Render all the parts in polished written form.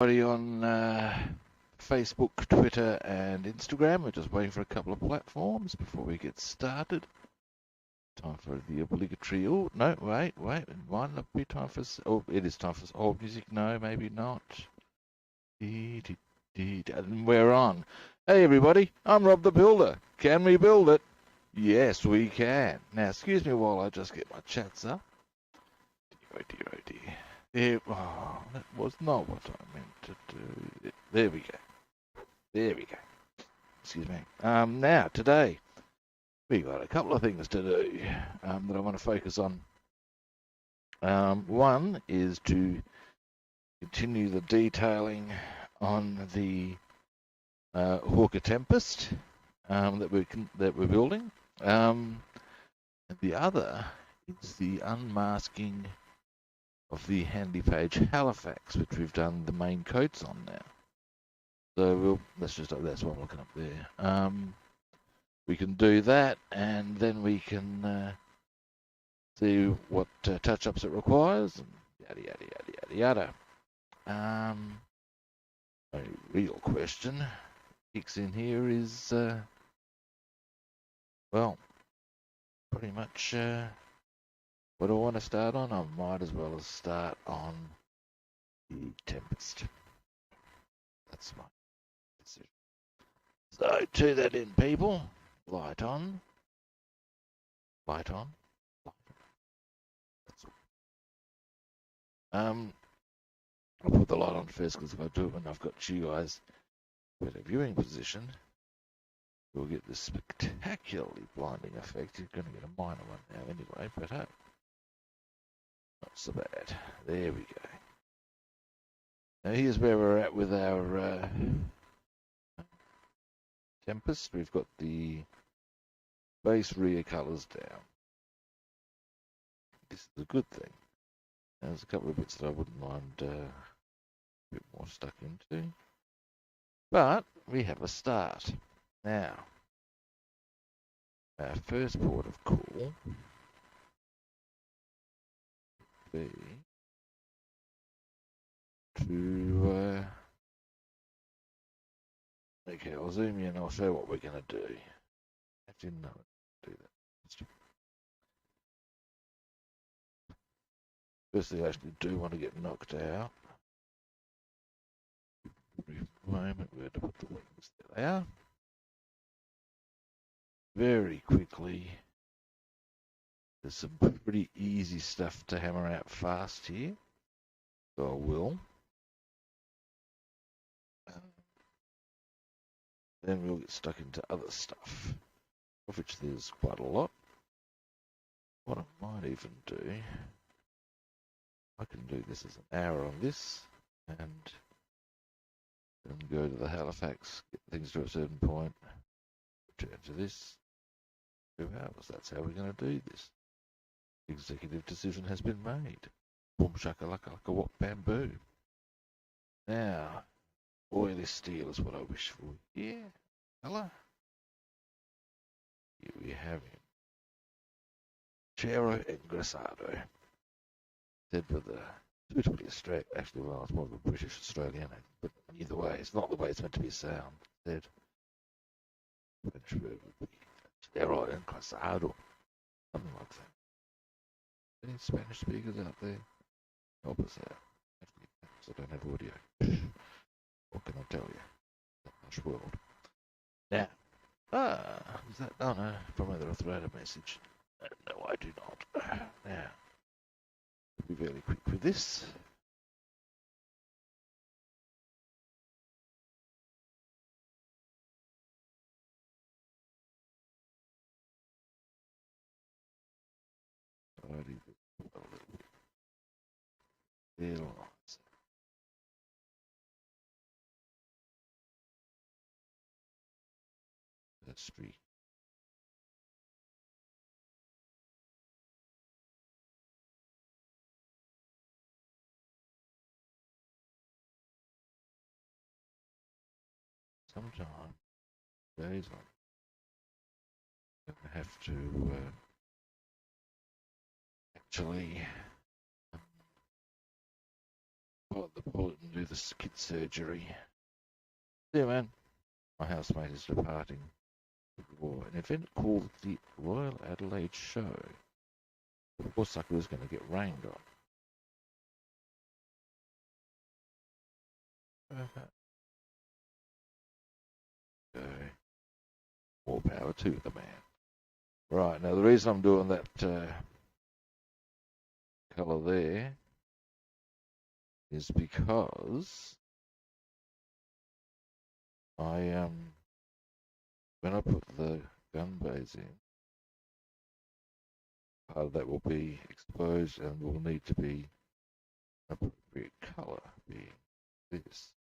On Facebook, Twitter, and Instagram. We're just waiting for a couple of platforms before we get started. Time for the obligatory. Oh no, wait, it might not be time for. Oh, it is time for old music. No, maybe not. And we're on. Hey everybody, I'm Rob the Builder. Can we build it? Yes, we can. Now, excuse me while I just get my chats up. Oh dear. That was not what I meant to do. There we go. Excuse me. Now, today, we got a couple of things to do that I want to focus on. One is to continue the detailing on the Hawker Tempest that we're building. And the other is the unmasking of the Handley Page Halifax, which we've done the main coats on now. So that's what I'm looking up there. We can do that, and then we can see what touch-ups it requires, and yada. A real question kicks in here is, well, pretty much what do I want to start on? I might as well start on the Tempest. That's my decision. So, to that end, people, light on. That's all. I'll put the light on first because if I do it when I've got you guys in a viewing position, you'll get this spectacularly blinding effect. You're going to get a minor one now anyway, but hey, not so bad. There we go. Now here's where we're at with our Tempest. We've got the base rear colours down. This is a good thing. There's a couple of bits that I wouldn't mind a bit more stuck into. But we have a start. Now, our first port of call would be to okay, I'll zoom in and I'll show what we're going to do. Actually, no, do that. Firstly, I actually do want to get knocked out. Brief moment, where to put the wings? There they are. Very quickly, there's some pretty easy stuff to hammer out fast here, so I will. Then we'll get stuck into other stuff, of which there's quite a lot. What I might even do, I can do this as an hour on this, and then go to the Halifax, get things to a certain point, return to this, 2 hours. That's how we're going to do this. Executive decision has been made. Boom shakalaka laka wop bamboo. Now, oily steel is what I wish for. Yeah, hello. Here we have him. Chero Engrasado. Said with a suitably Australian, actually, well, it's more of a British Australian, but either way, it's not the way it's meant to be sound. Said, Chero Engrasado. Something like that. Any Spanish speakers out there? Help us out. Actually, I don't have audio. What can I tell you? That much world. Now, is that? Oh no, from whether I throw out a message. No, I do not. Now, be very quick with this. A little bit. That's three. Sometime days I'm gonna have to actually Pilot the bullet and do the kid surgery. See you, man. My housemate is departing for an event called the Royal Adelaide Show. Of course, sucker is going to get rained on. Okay. More power to the man. Right, now the reason I'm doing that colour there is because when I put the gun bays in, part of that will be exposed and will need to be an appropriate colour, being this.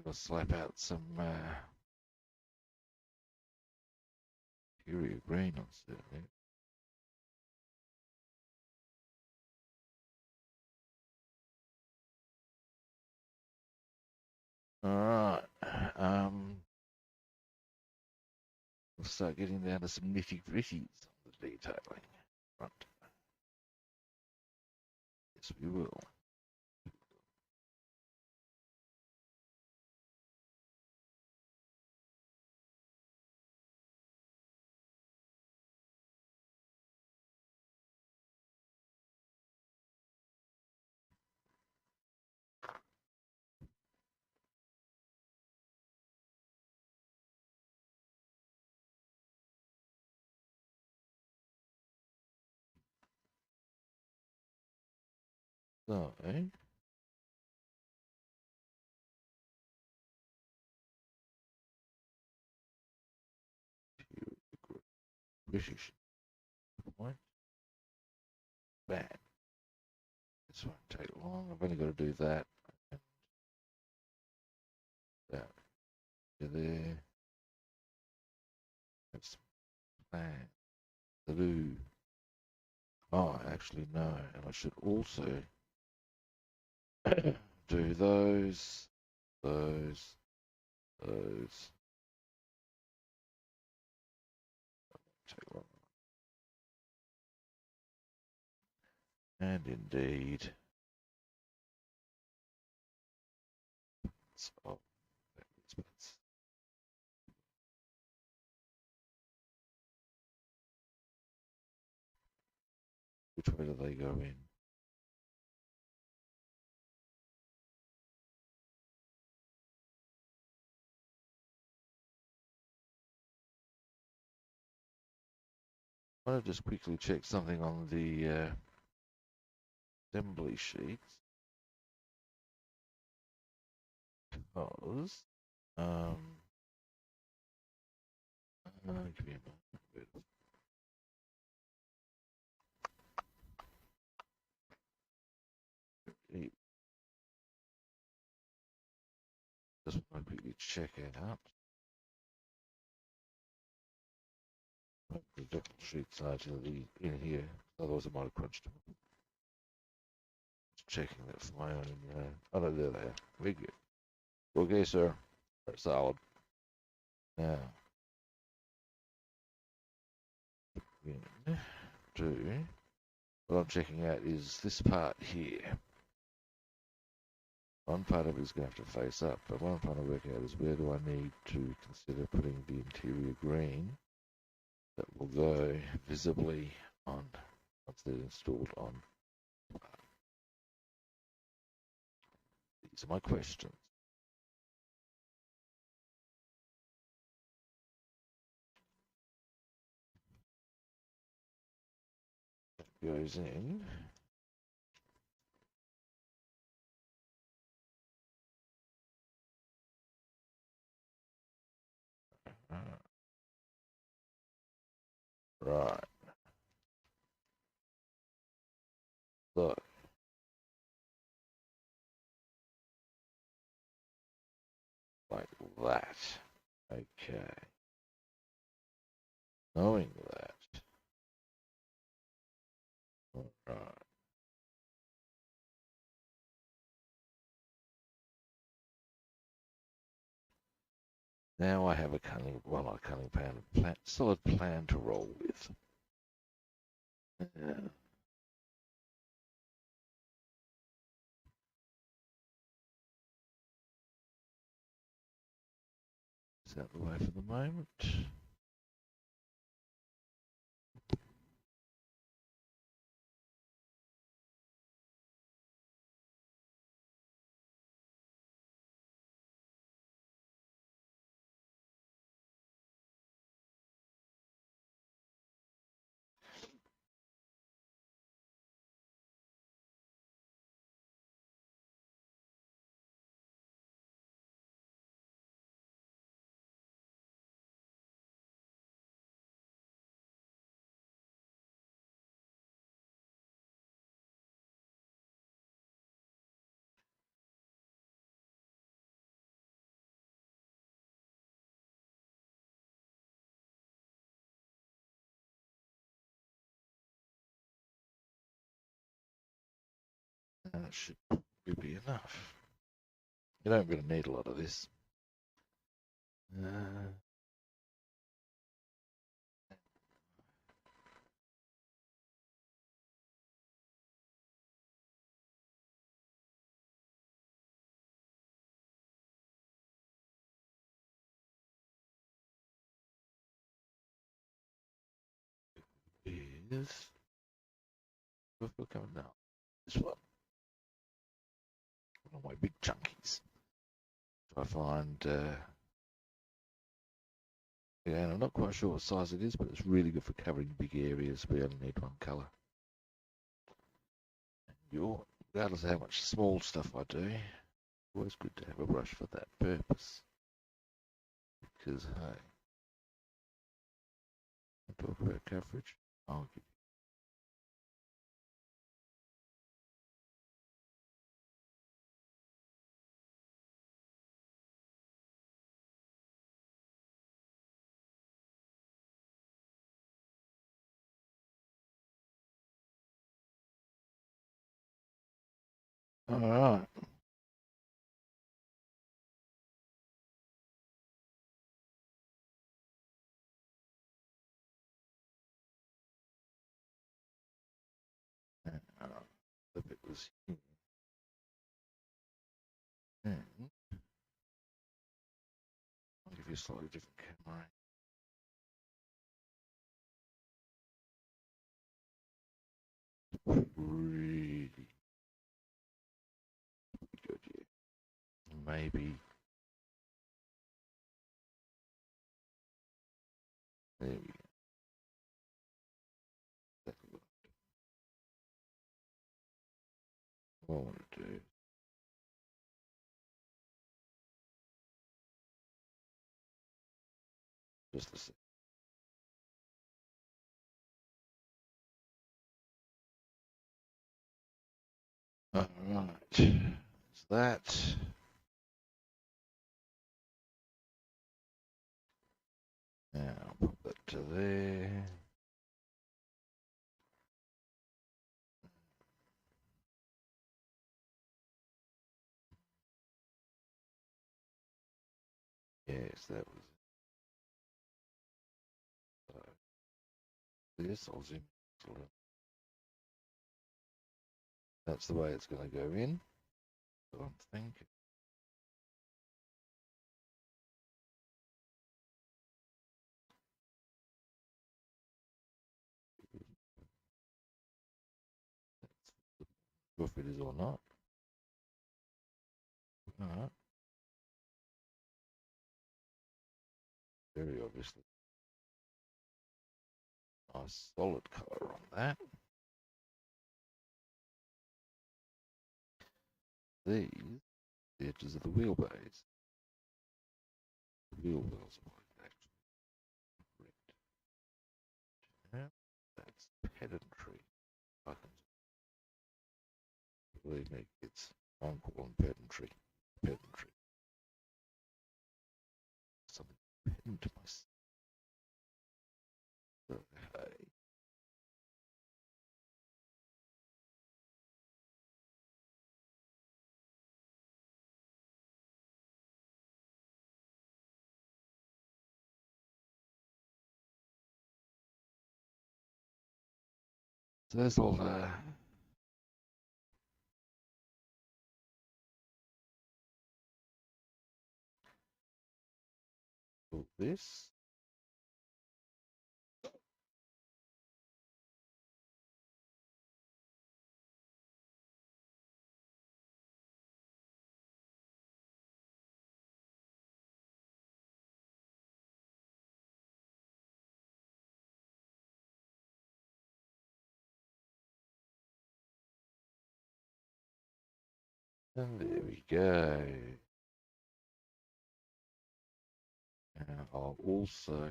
I'll slap out some interior green on certainly. Alright, we'll start getting down to some nitty-gritties on the detailing front. Yes, we will. So, British point. Bang. This won't take long. I've only got to do that. And that to there. Have some plan to do. Oh, actually, no. And I should also do those. Take long. And indeed. So, which way do they go in? I want to just quickly check something on the assembly sheets. Because, give me a moment. Just want to quickly check it out. The different sheets are actually in here, otherwise I might have crunched them. Just checking that for my own. Oh no, there they are. Very good. Okay, sir. That's solid. Now, what I'm checking out is this part here. One part of it is going to have to face up, but what I'm trying to work out is where do I need to consider putting the interior green that will go visibly on once they're installed on. These are my questions. That goes in. Right. So, like that. Okay. Knowing that. Right. Now I have a cunning, well, not a cunning plan, solid plan to roll with. Yeah. Is out the way for the moment. That should be enough. You don't really need a lot of this. Is we're coming now. This one of my big chunkies. So I find, again, I'm not quite sure what size it is, but it's really good for covering big areas. We only need one colour. Regardless of how much small stuff I do, always good to have a brush for that purpose. Because, hey, I talk about coverage, I'll give you. Alright. The bit was here. And I'll give you a slightly different camera. Really good, yeah. Maybe. There we go. Exactly what I want to do. Just a sec. Alright. So that. Now put that to there. Yes, that was this. I'll zoom a little. That's the way it's going to go in. So I'm thinking. If it is or not. Alright. Very obviously. Nice solid colour on that. These, the edges of the wheelbase. The wheel wells are actually red. believe me, it's uncle and pedantry. Pedantry. Something pedant to myself. Okay. So there's all this. And there we go. And I'll also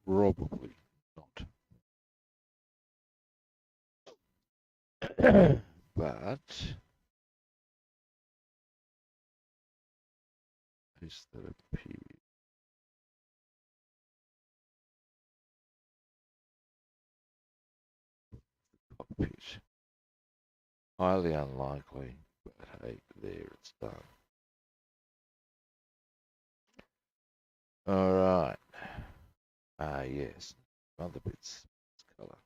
probably not. But is that a period? Cockpit. Highly unlikely, but hey, there it's done. All right. Ah, yes. Other bits. Color.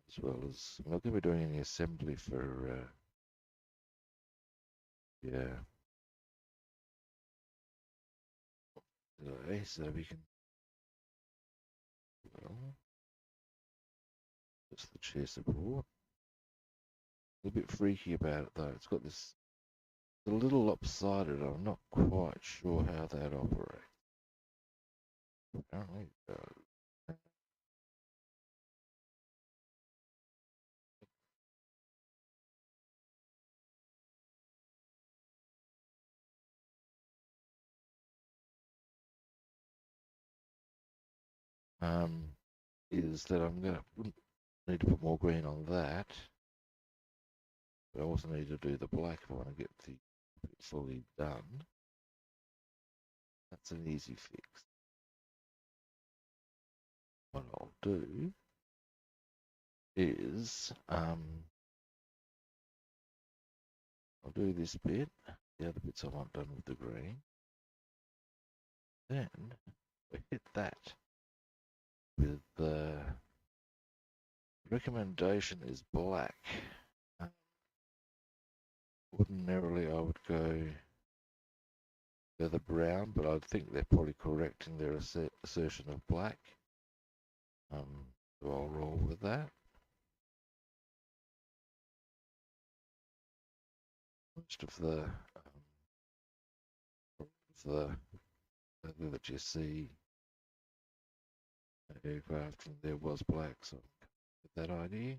As well as I'm not going to be doing any assembly for. Yeah. Okay, so we can. Well, that's the chair support. A little bit freaky about it though. It's got this. It's a little lopsided. I'm not quite sure how that operates. Apparently it does. Is that I'm going to need to put more green on that. But I also need to do the black if I want to get the fully done. That's an easy fix. What I'll do is I'll do this bit. The other bits I want done with the green. Then we hit that with the recommendation is black. Ordinarily I would go the brown, but I think they're probably correct in their assertion of black. So I'll roll with that. Most of the that you see aircraft and there was black, so get that idea.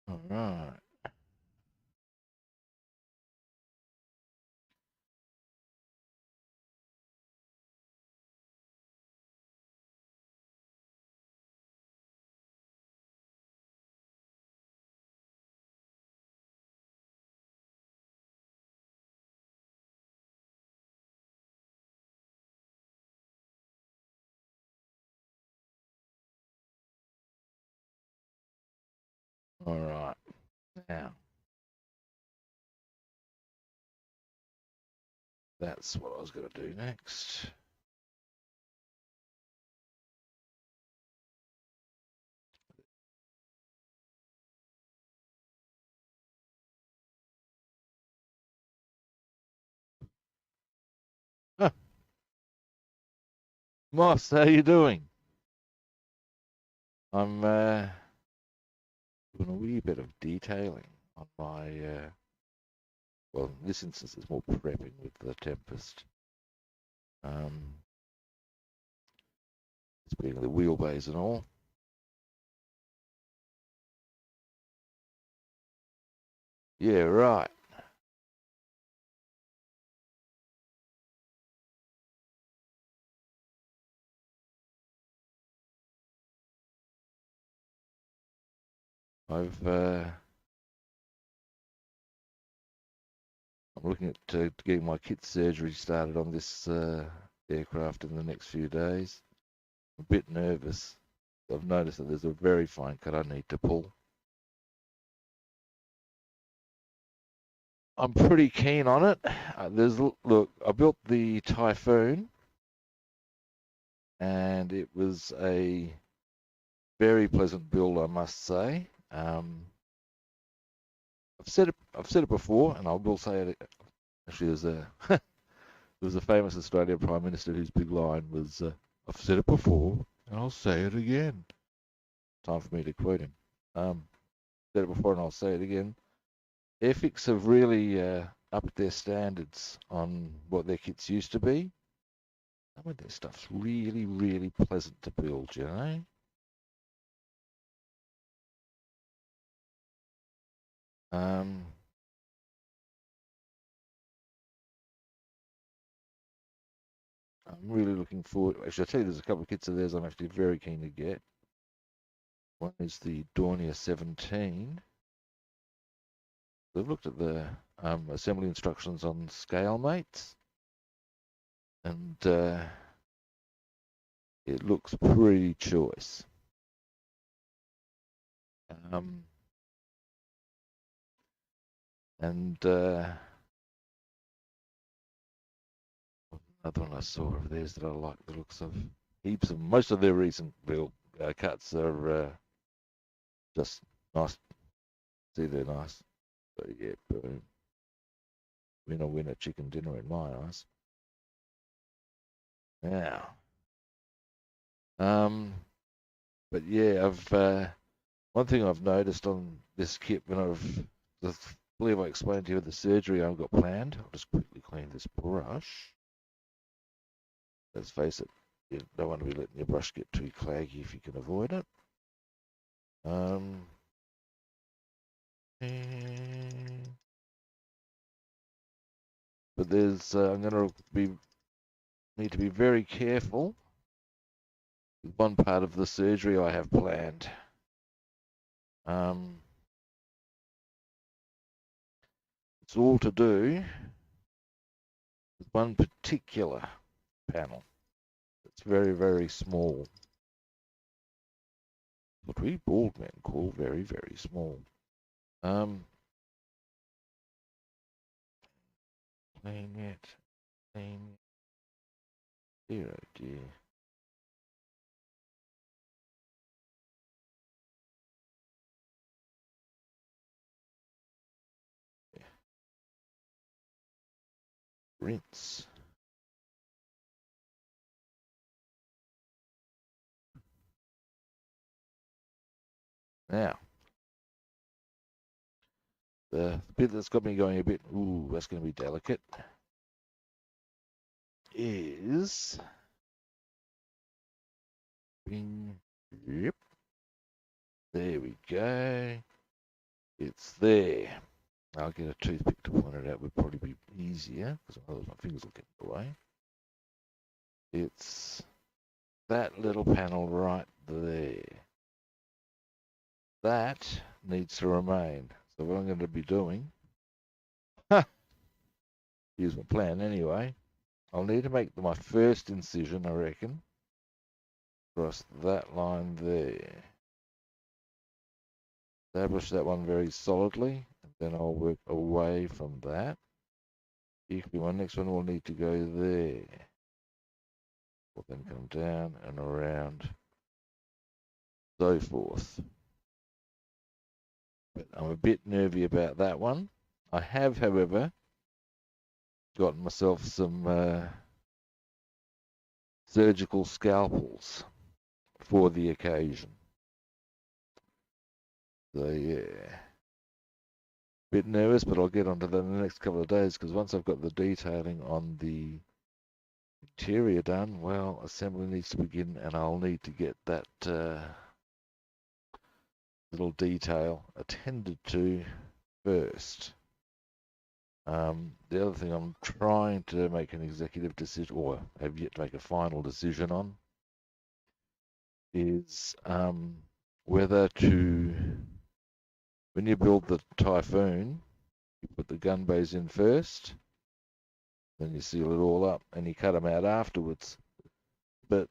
All right. All right. Now, that's what I was going to do next. Huh. Moss, how you doing? I'm doing a wee bit of detailing on my, well, in this instance it's more prepping with the Tempest. It's being the wheelbase and all. Yeah, right. I'm looking at getting my kit surgery started on this aircraft in the next few days. I'm a bit nervous. I've noticed that there's a very fine cut I need to pull. I'm pretty keen on it. Look, I built the Typhoon, and it was a very pleasant build, I must say. I've said it before, and I will say it. Actually, there was a famous Australian Prime Minister whose big line was, "I've said it before, and I'll say it again." Time for me to quote him. Said it before, and I'll say it again. Airfix have really upped their standards on what their kits used to be. Some of their stuff's really, really pleasant to build, you know? I'm really looking forward. Actually, I'll tell you, there's a couple of kits of theirs I'm actually very keen to get. One is the Dornier 17. We've looked at the assembly instructions on ScaleMates, and it looks pretty choice. And another one I saw of theirs that I like the looks of. Heaps of most of their recent build cuts are just nice. See, they're nice. So yeah, boom. Winner, chicken dinner in my eyes. Now, but yeah, one thing I've noticed on this kit when I believe I explained to you the surgery I've got planned. I'll just quickly clean this brush. Let's face it, you don't want to be letting your brush get too claggy if you can avoid it. But I'm going to need to be very careful with one part of the surgery I have planned. It's all to do with one particular panel. It's very, very small. What we bald men call very, very small. Clean it. Clean it. Dear, oh dear. Yeah. Rinse. Now, the bit that's got me going a bit, ooh, that's going to be delicate, is, yep, there we go. It's there. I'll get a toothpick to point it out. Would probably be easier because otherwise my fingers will get in the way. It's that little panel right there. That needs to remain. So what I'm going to be doing, here's my plan anyway. I'll need to make my first incision, I reckon, across that line there. Establish that one very solidly, and then I'll work away from that. Equally, my next one will need to go there. Will then come down and around, so forth. But I'm a bit nervy about that one. I have, however, gotten myself some surgical scalpels for the occasion. So yeah, bit nervous, but I'll get onto that in the next couple of days because once I've got the detailing on the interior done, well, assembly needs to begin, and I'll need to get that little detail attended to first. The other thing I'm trying to make an executive decision, or have yet to make a final decision on, is whether to, when you build the Typhoon, you put the gun bays in first, then you seal it all up, and you cut them out afterwards. But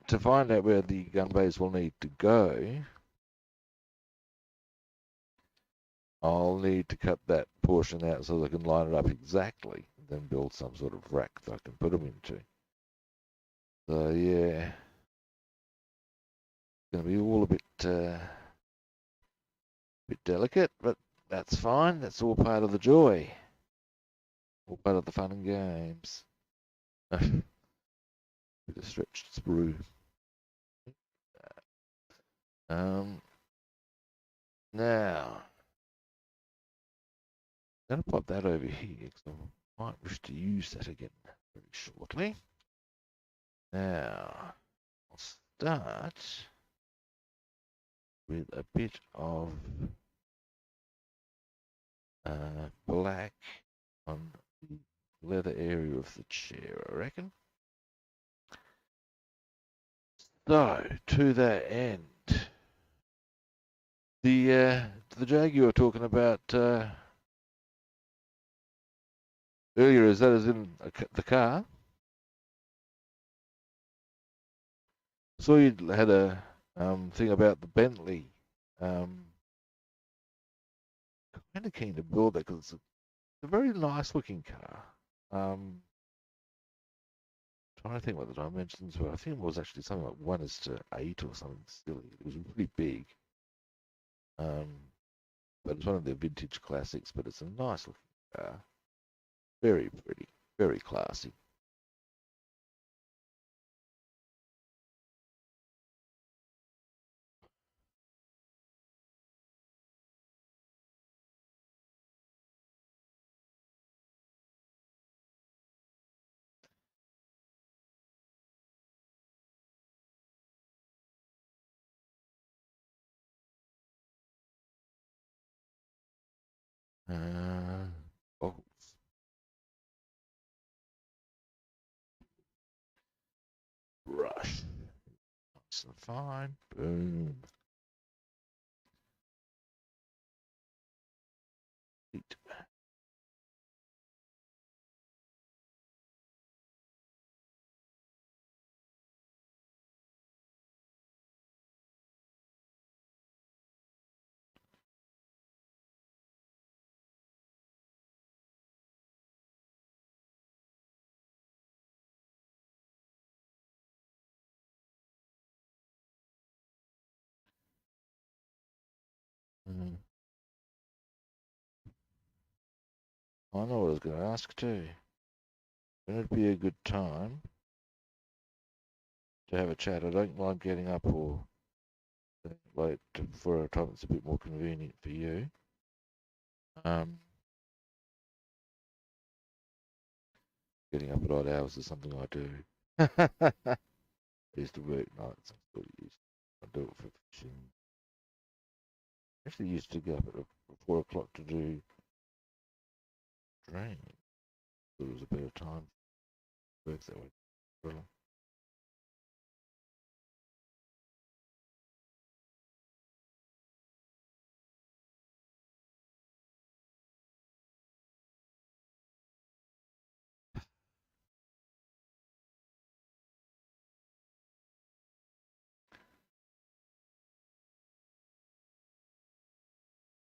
to find out where the gun bays will need to go, I'll need to cut that portion out so that I can line it up exactly, then build some sort of rack that I can put them into. So yeah, it's going to be all a bit delicate, but that's fine. That's all part of the joy, all part of the fun and games. Bit of stretched sprue. Now, I'm going to pop that over here because I might wish to use that again very shortly. Now, I'll start with a bit of black on the leather area of the chair, I reckon. So, to that end, the Jag you were talking about earlier, is that as in the car? Saw you had a thing about the Bentley. Kind of keen to build that because it's a very nice looking car. Trying to think what the dimensions were. I think it was actually something like 1:8 or something silly. It was pretty big. But it's one of the vintage classics, but it's a nice looking car. Very pretty, very classy. Oh, brush. Nice and fine. Boom. Neat. I know what I was going to ask too. When would be a good time to have a chat? I don't mind getting up or late for a time that's a bit more convenient for you. Getting up at odd hours is something I do. I used to work nights. I still used to do it for fishing. Actually used to get up at 4 o'clock to do training. Thought it was a better time. Works that way. Really.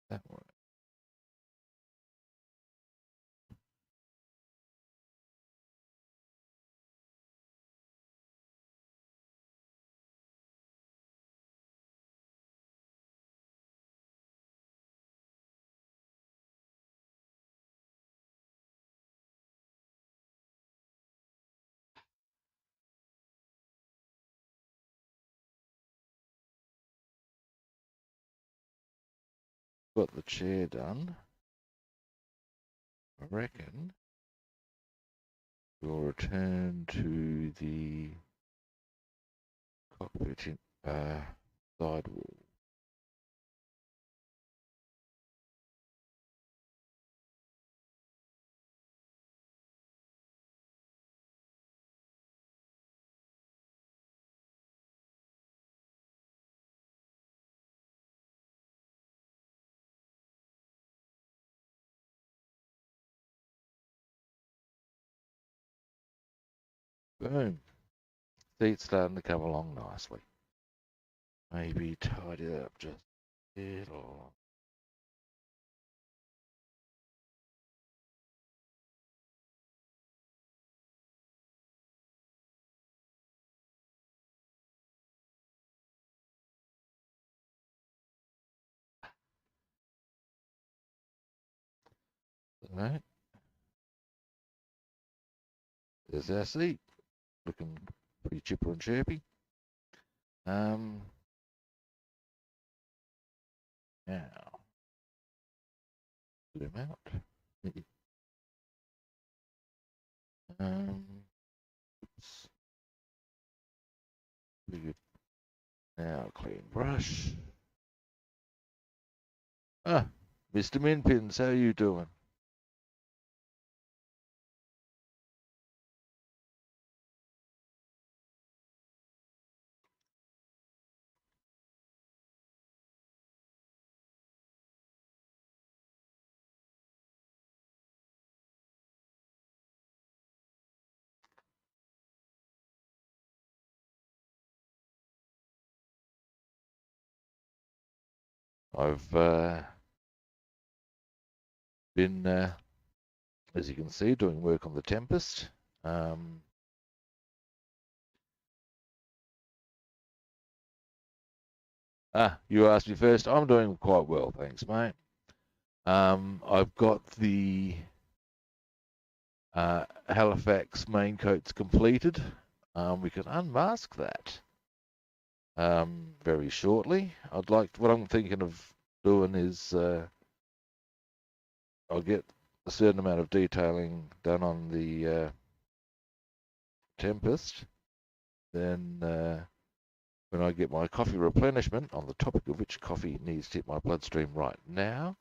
That way. Got the chair done. I reckon we'll return to the cockpit in, sidewall. Boom. See, it's starting to come along nicely. Maybe tidy it up just a little. Right. There's our seat. Looking pretty chipper and chirpy. Now, zoom out. Oops. Pretty good. Now, clean brush. Ah, Mr. Minpins, how you doing? I've been, as you can see, doing work on the Tempest. You asked me first. I'm doing quite well, thanks, mate. I've got the Halifax main coats completed. We can unmask that very shortly. What I'm thinking of doing is I'll get a certain amount of detailing done on the Tempest. Then when I get my coffee replenishment, on the topic of which coffee needs to hit my bloodstream right now,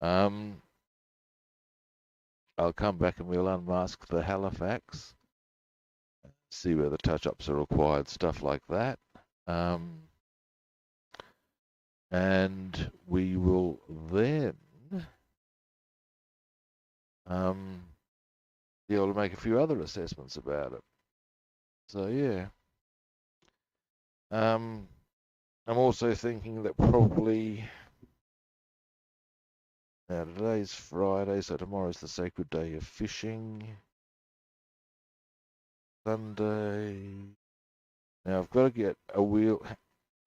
I'll come back and we'll unmask the Halifax, see where the touch-ups are required, stuff like that. And we will then be able to make a few other assessments about it. So yeah. I'm also thinking that probably now today's Friday, so tomorrow's the sacred day of fishing. Sunday. Now I've got to get a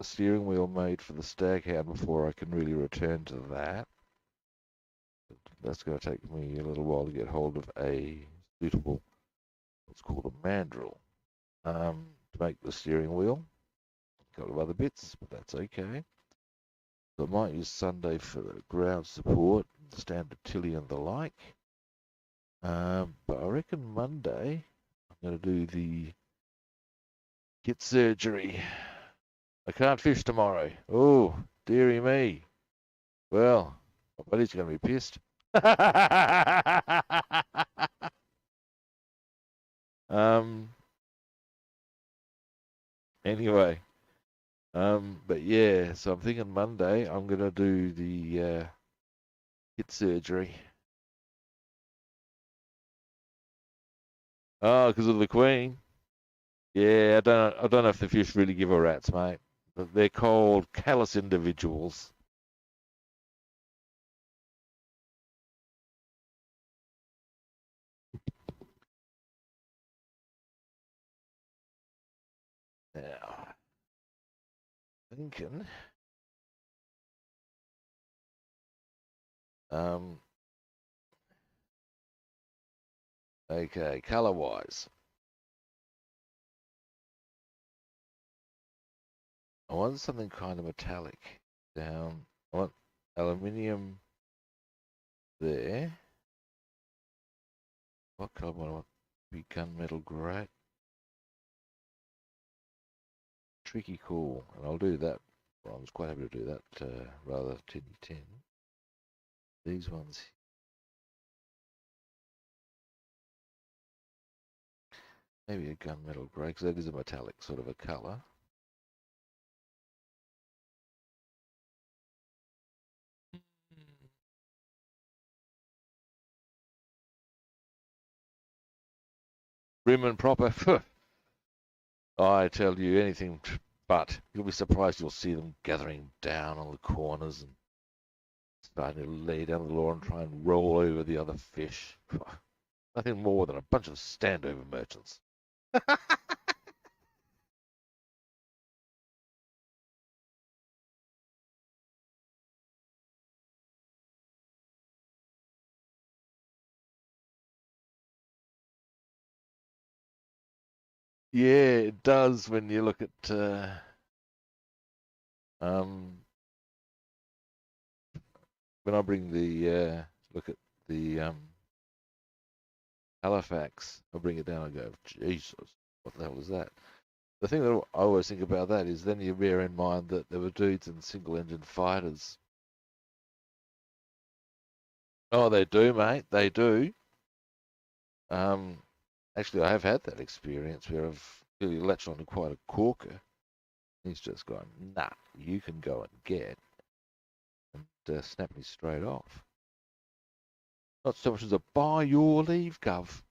steering wheel made for the Staghound before I can really return to that. That's going to take me a little while to get hold of a suitable, what's called a mandrel, to make the steering wheel. A couple of other bits, but that's okay. So I might use Sunday for the ground support, standard tilly and the like. But I reckon Monday I'm going to do the kit surgery. I can't fish tomorrow. Oh, dearie me. Well, my buddy's going to be pissed. Anyway, but yeah, so I'm thinking Monday I'm going to do the hip surgery. Oh, because of the Queen. Yeah, I don't know if the fish really give a rat's, mate. But they're called callous individuals. Now, thinking, um, okay, color-wise, I want something kind of metallic down. I want aluminium there. What color do I want? Be gunmetal grey. Tricky cool, and I'll do that. Well, I was quite happy to do that rather tin. These ones, maybe a gunmetal grey, because that is a metallic sort of a colour. Grim and proper. I tell you, anything but. You'll be surprised you'll see them gathering down on the corners and starting to lay down the law and try and roll over the other fish. Nothing more than a bunch of standover merchants. Yeah, it does when you look at um, when I bring the look at the Halifax, I bring it down and go, Jesus, what the hell is that? The thing that I always think about that is then you bear in mind that there were dudes in single-engine fighters. Oh, they do, mate. They do. Um, actually, I have had that experience where I've really latched onto quite a corker. He's just gone, nah, you can go and get, and snap me straight off. Not so much as a by your leave, Gov.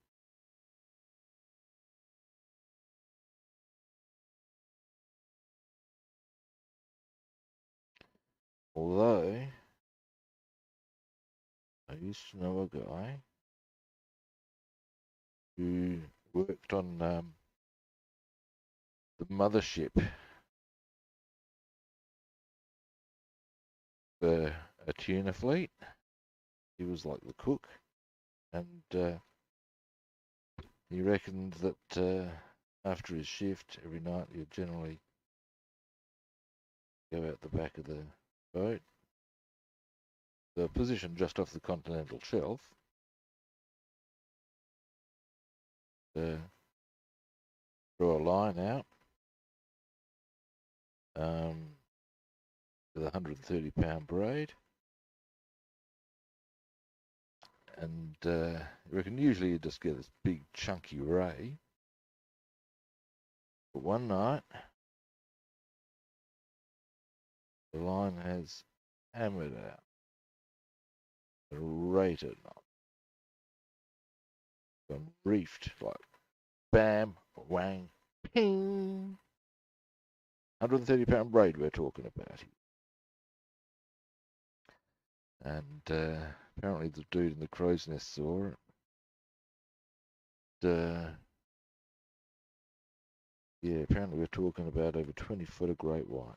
Although, I used to know a guy who worked on the mothership for a tuna fleet. He was like the cook, and he reckoned that after his shift every night he'd generally go out the back of the boat, the position just off the continental shelf, uh, draw a line out with a 130-pound braid, and you reckon usually you just get this big chunky ray, but one night the line has hammered out, rated, and reefed like bam, wang, ping. 130-pound braid we're talking about here. And apparently the dude in the crow's nest saw it. Yeah, apparently we're talking about over 20 foot of great white.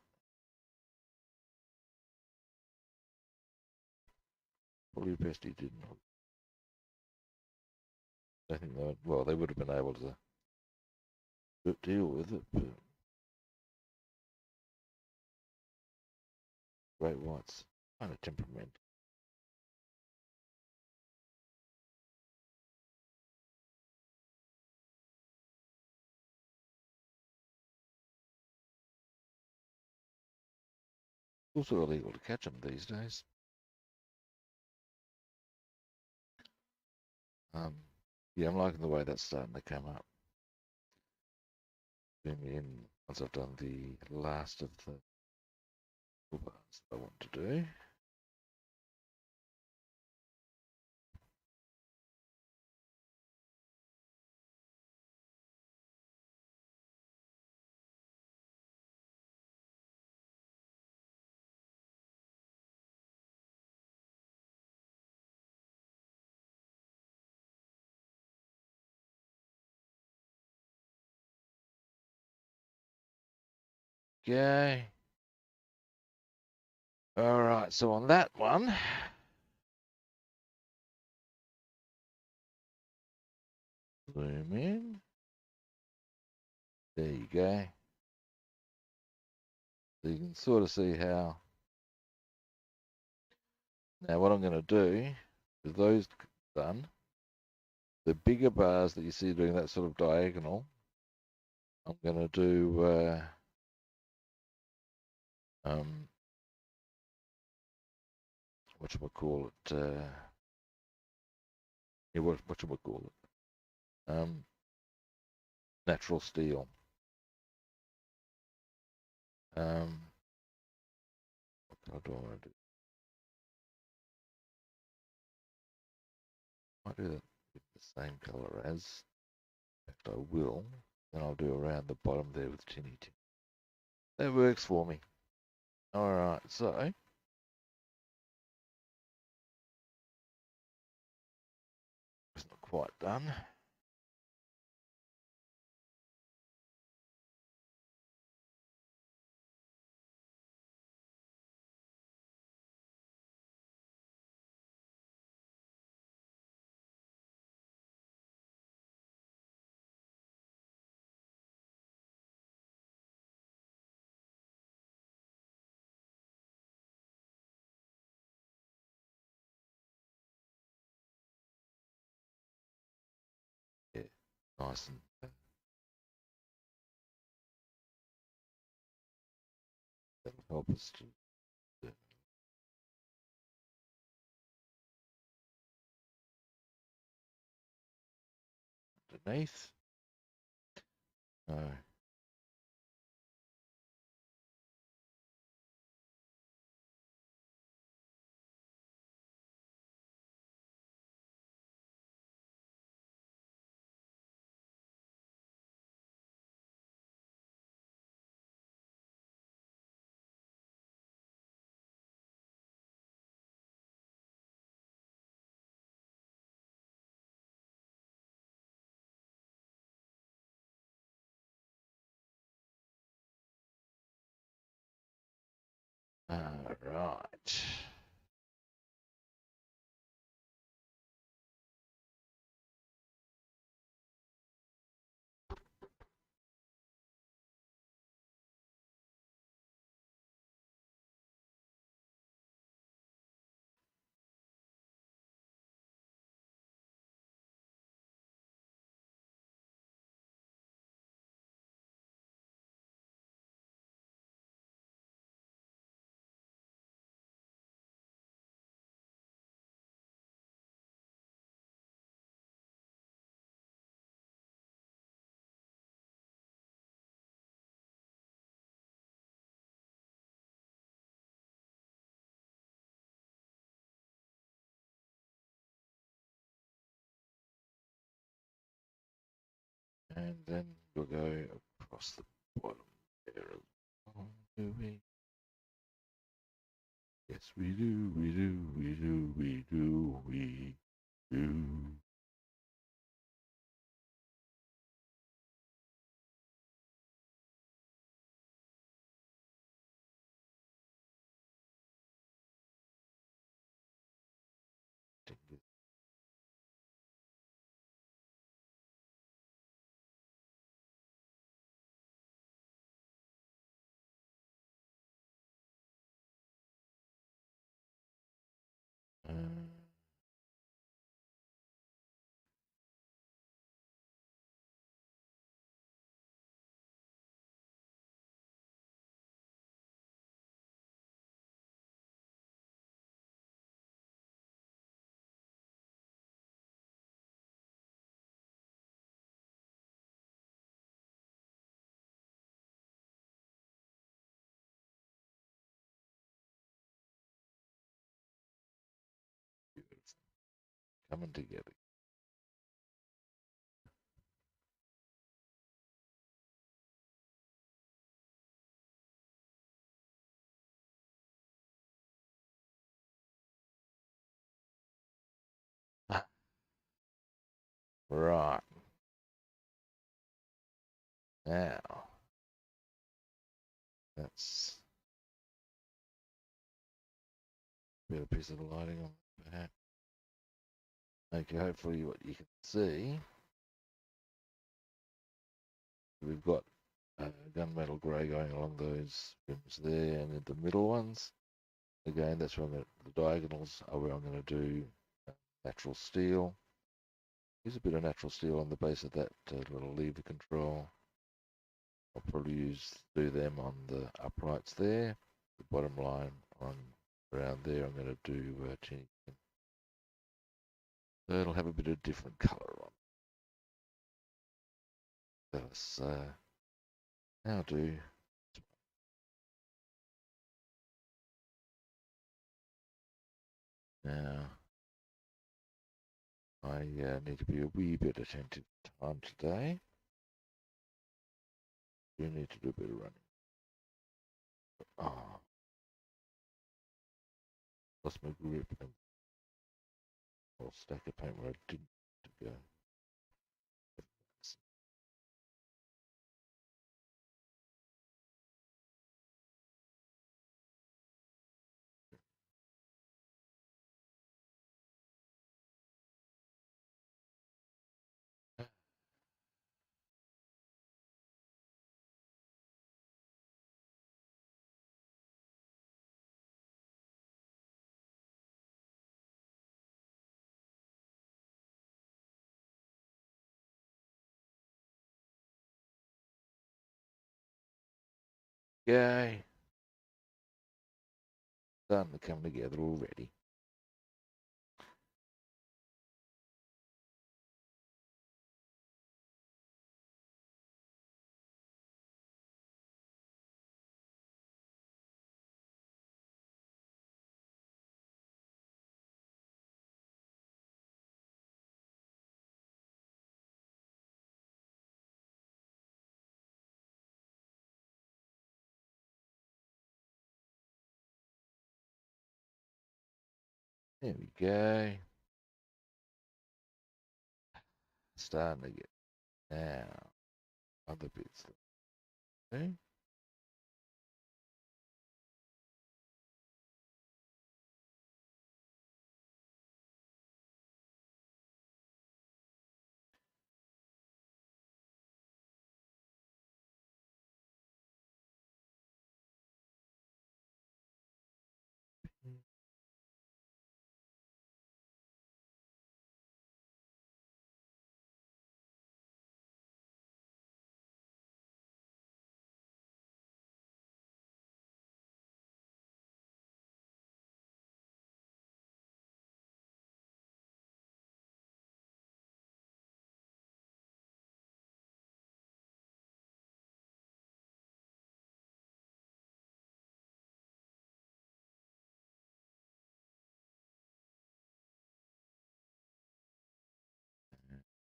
Probably best he didn't. I think they, well, they would have been able to deal with it, but great white's kind of temperamental. It's also illegal to catch them these days. Yeah, I'm liking the way that's starting to come up. Zoom in once I've done the last of the toolbars that I want to do. Okay. All right, so on that one, zoom in. There you go. So you can sort of see how. Now what I'm going to do with those done, the bigger bars that you see doing that sort of diagonal, I'm going to do whatchamacallit, yeah, whatchamacallit, natural steel. What do I want to do? I do that with the same color as I will. Then I'll do around the bottom there with tinny tin. That works for me. Alright, so it's not quite done. Yeah, nice and that'll help us to underneath. No. Alright. And then we'll go across the bottom there as well. Do we? Yes, we do, we do, we do, we do, we do. Uh, coming together. Right. Now, that's a better piece of lighting on perhaps. Okay, hopefully what you can see, we've got gunmetal grey going along those rims there and in the middle ones. Again, that's where the diagonals are where I'm going to do natural steel. Use a bit of natural steel on the base of that little lever control. I'll probably do them on the uprights there. The bottom line on around there, I'm going to do tin. So it'll have a bit of different colour on. Let's now do. Now I need to be a wee bit attentive to time today. Do need to do a bit of running. Oh, lost my grip and I'll stack of paint where I didn't to go. Yay! Starting to come together already. There we go. Starting to get now other bits. Okay.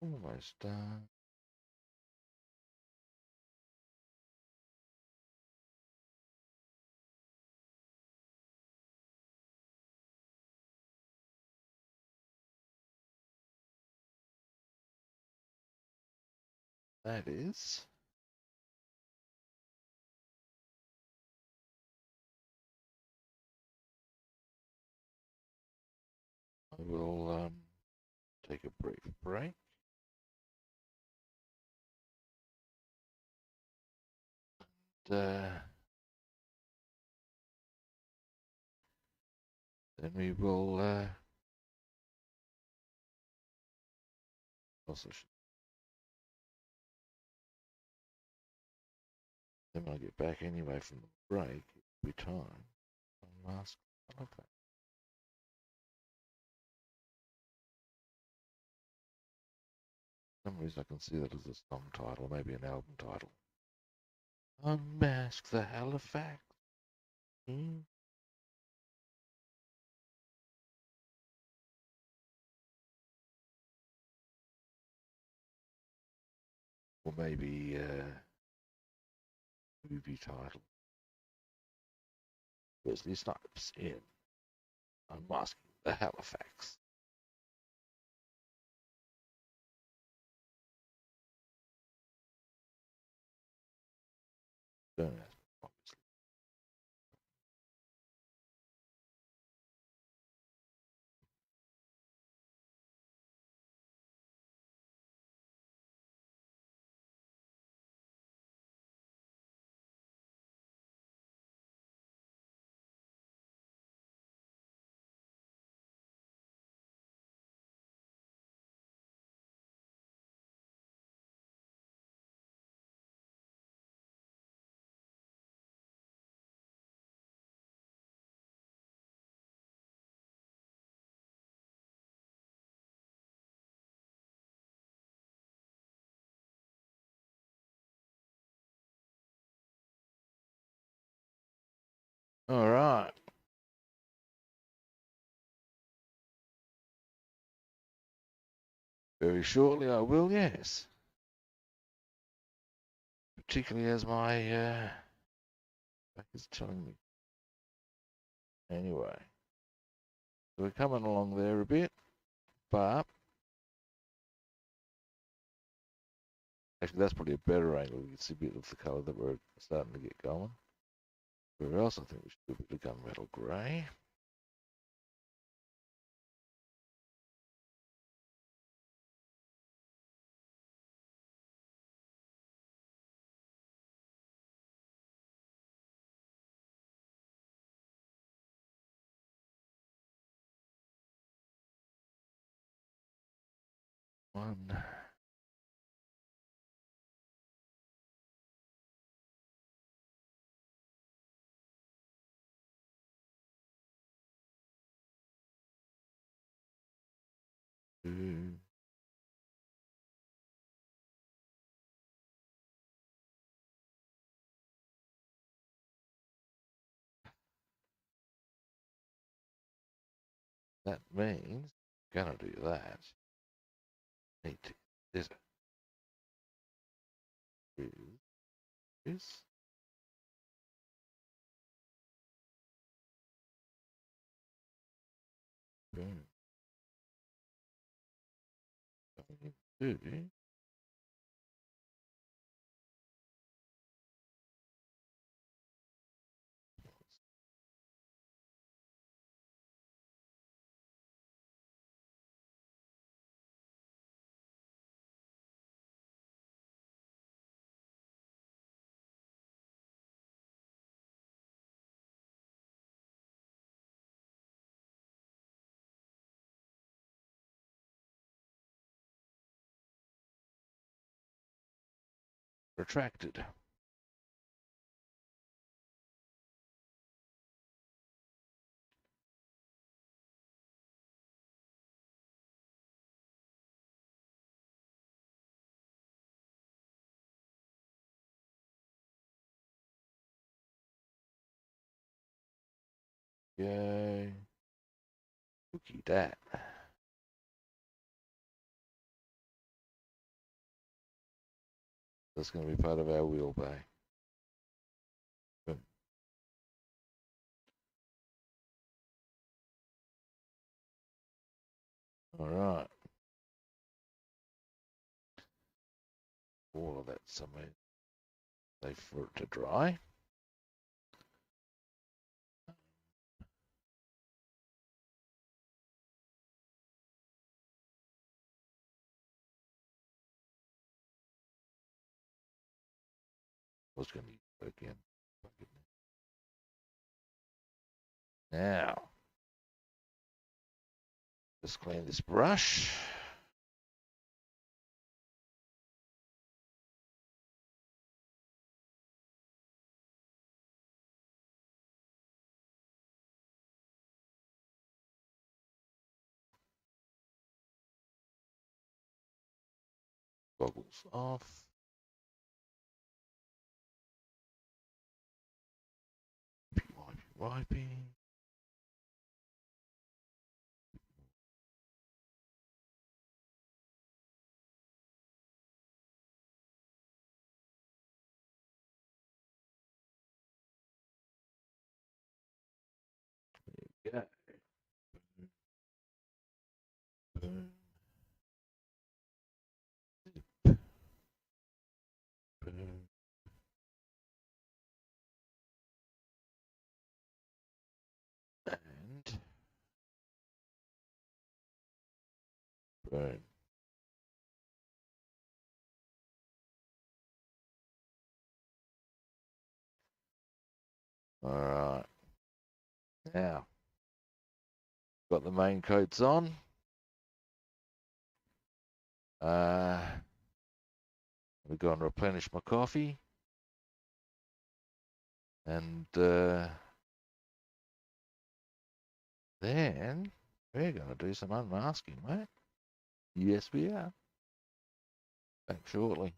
Almost done. That is. I will take a brief break. Then we will also then when I get back anyway from the break, it'll be time. Unmask Halifax. For some reason I can see that as a song title, maybe an album title. Unmask the Halifax. Or maybe movie title. Wesley Snipes in Unmasking the Halifax. Don't ask me, obviously. All right. Very shortly I will, yes. Particularly as my back is telling me. Anyway, so we're coming along there a bit, but actually that's probably a better angle. You can see a bit of the colour that we're starting to get going. Where else I think we should do a bit of gunmetal grey. One. Two. That means I'm gonna do that. Need to this is boom. Do retracted. Yay. Cookie that. That's going to be part of our wheel bay. Boom. All right. All of that somewhere safe for it to dry. I was going to use it again. Now, just clean this brush. Goggles off. Wiping. Yeah. Boom. Boom. And boom. All right. Now, got the main coats on. I'm going to replenish my coffee. And then we're going to do some unmasking, mate. Yes, we are. Back shortly.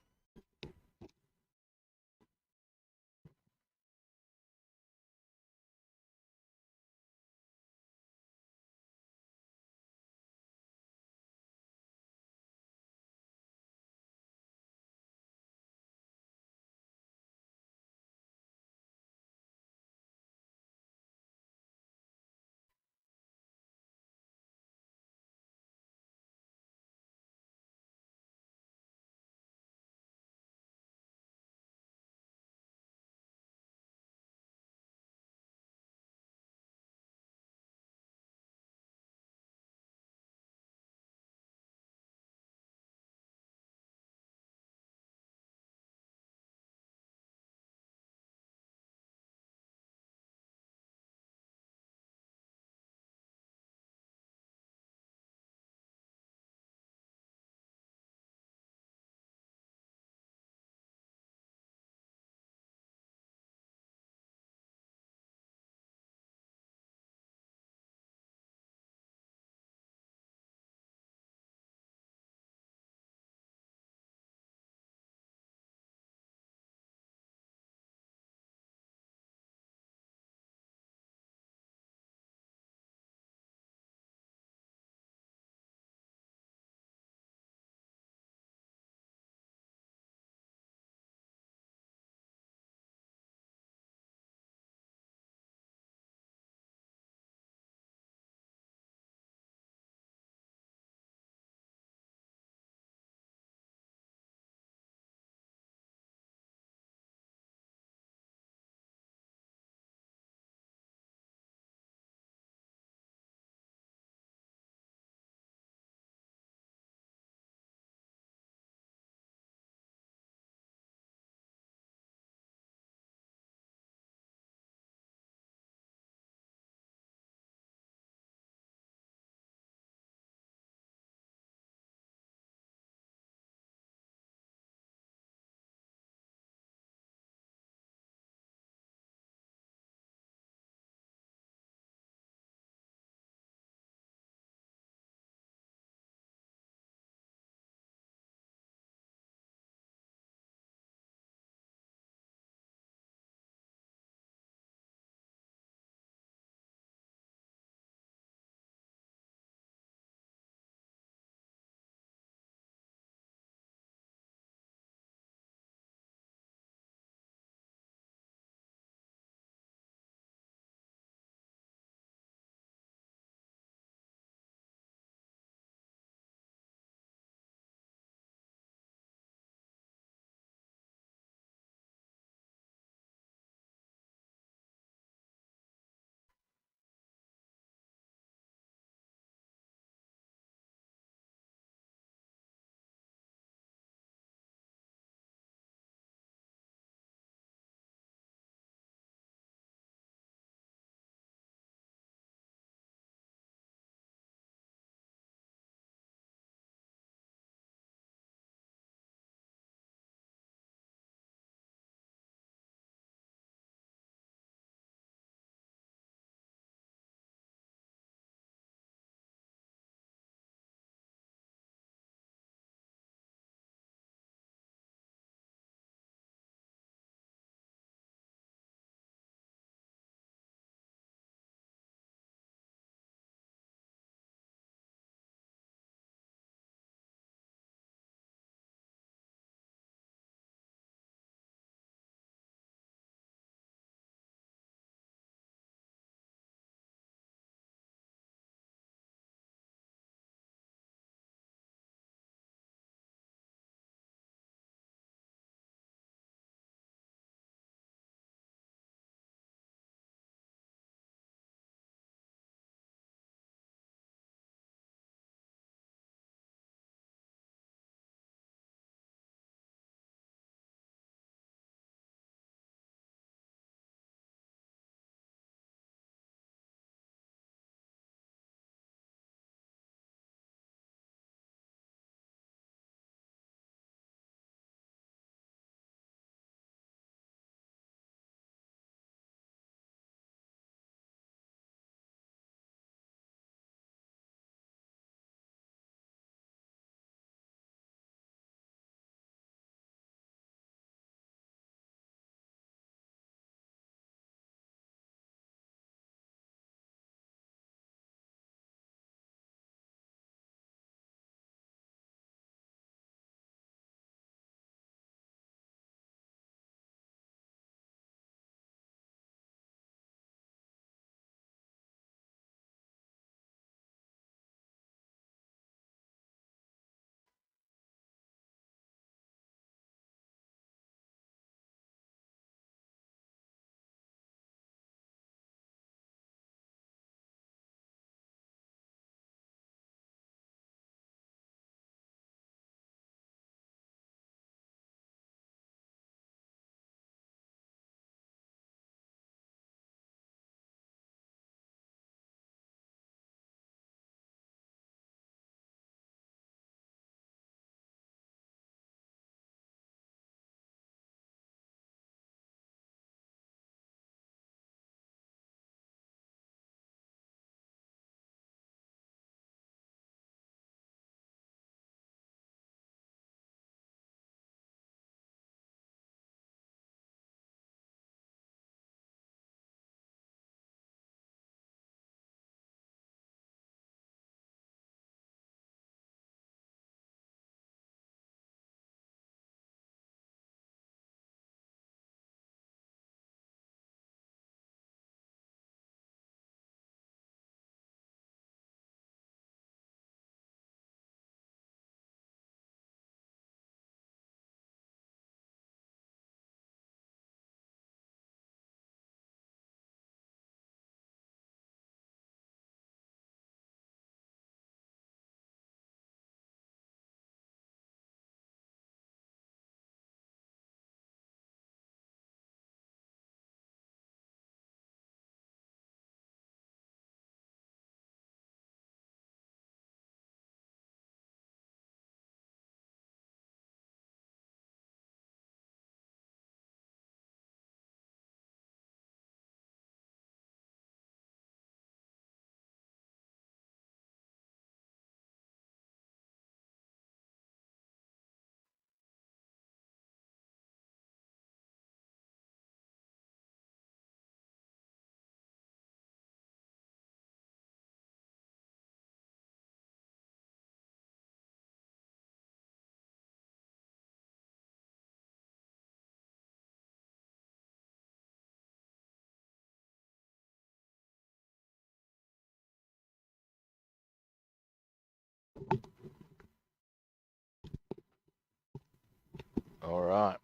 right,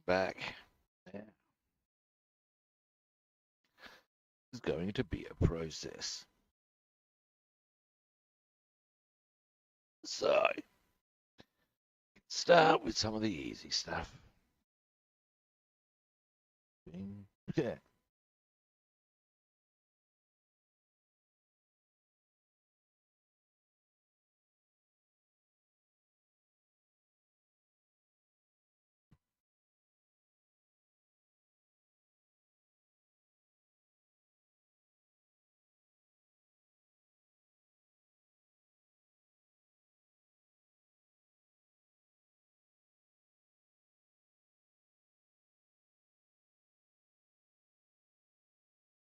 back. Now, it's going to be a process. So, start with some of the easy stuff. Yeah.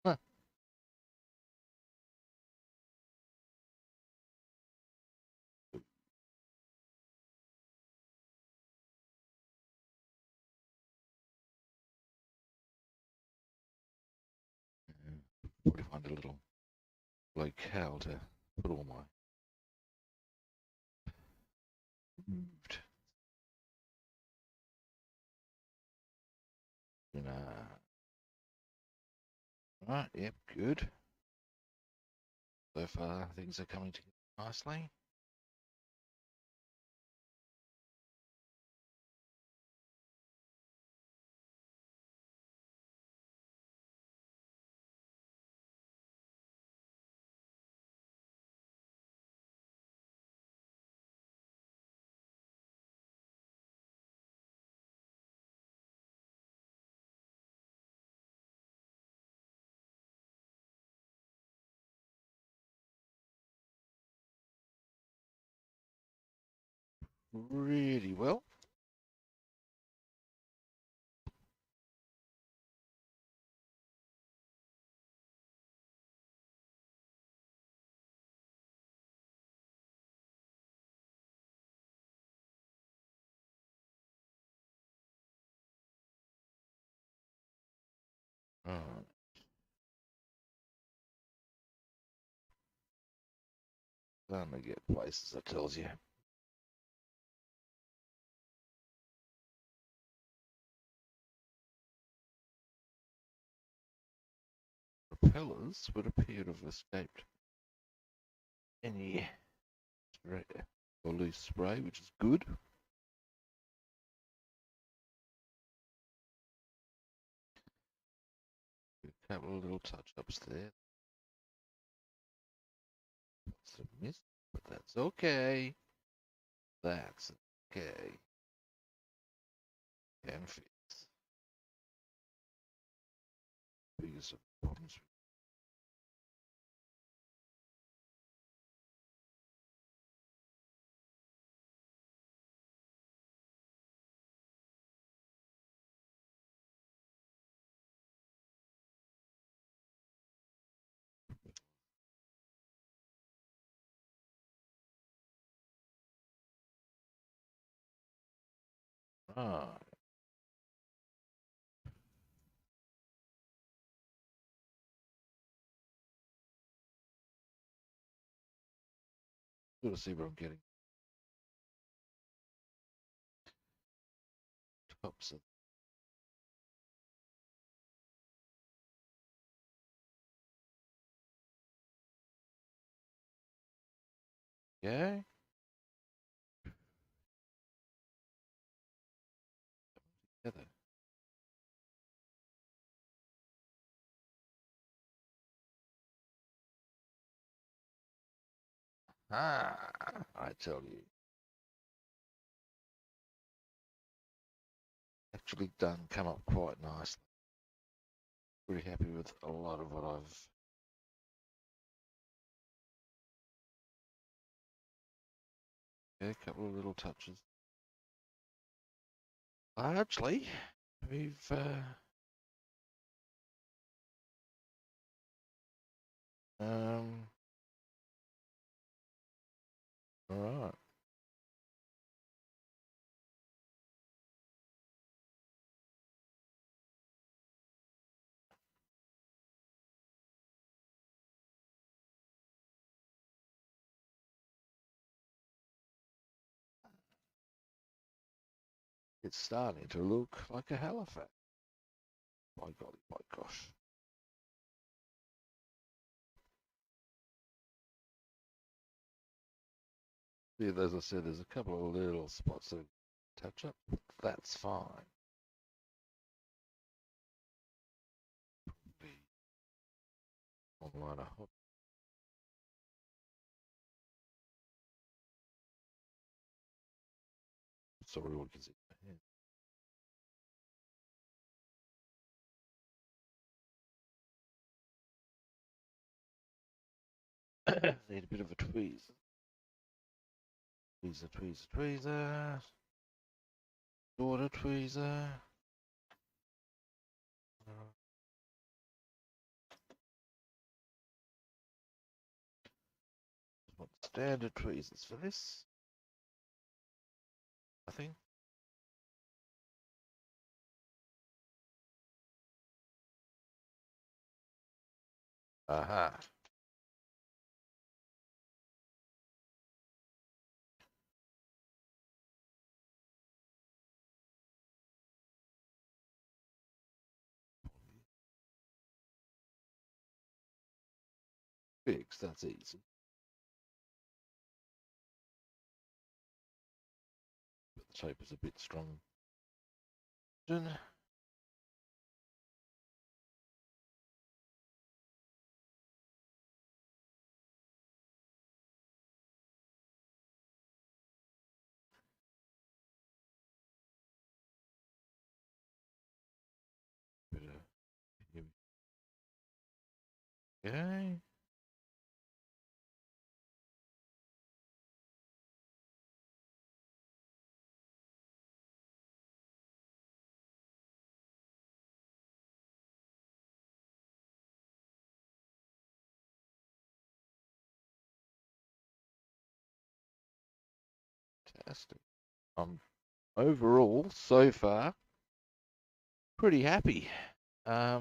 Huh. 40 find a little locale to put all my moved. Right, yep, good. So far, things are coming together nicely. Really well. Right. Starting to get places, that tells you. Propellers would appear to have escaped any spray or loose spray, which is good. A couple of little touch-ups there. It's a miss, but that's okay. That's okay. Can fix. Biggest of problems. Ah, got to see what I'm getting. Tops of. Yeah. Together. Ah, I tell you. Actually done, come up quite nicely. Pretty happy with a lot of what I've. Yeah, a couple of little touches. Largely, we've. Um, all right. It's starting to look like a Halifax. By golly, by gosh. Yeah, as I said, there's a couple of little spots of touch up. That's fine. Be online a hot. So everyone can see my hand. Need a bit of a tweeze. Tweezer, tweezer, tweezer. Daughter tweezer. Want standard tweezers for this? Nothing. Aha. Fix, that's easy. But the tape is a bit strong. Bit of, okay. Fantastic. Overall, so far, pretty happy. The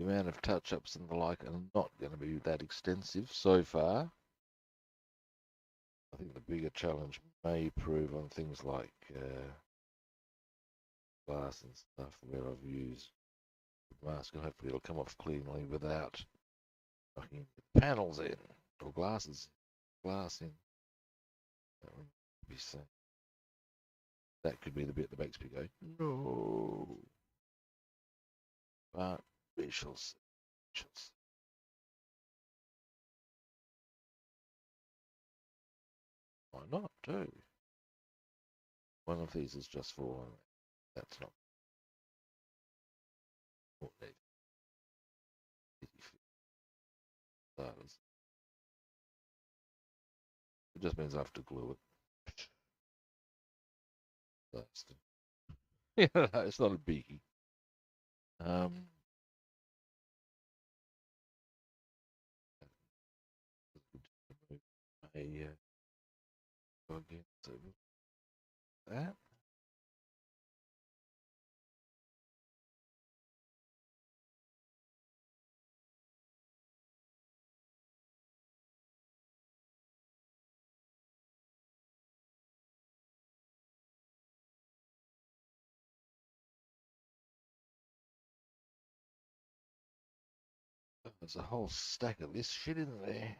amount of touch-ups and the like are not going to be that extensive so far. I think the bigger challenge may prove on things like glass and stuff where I've used the mask, and hopefully it'll come off cleanly without knocking the panels in or glass in. That would be so. That could be the bit that makes me go no. But we shall see. Why not too? One of these is just for one. That's not what they starters. It just means I have to glue it. That's yeah, it's not a biggie. Again, so that. There's a whole stack of this shit in there.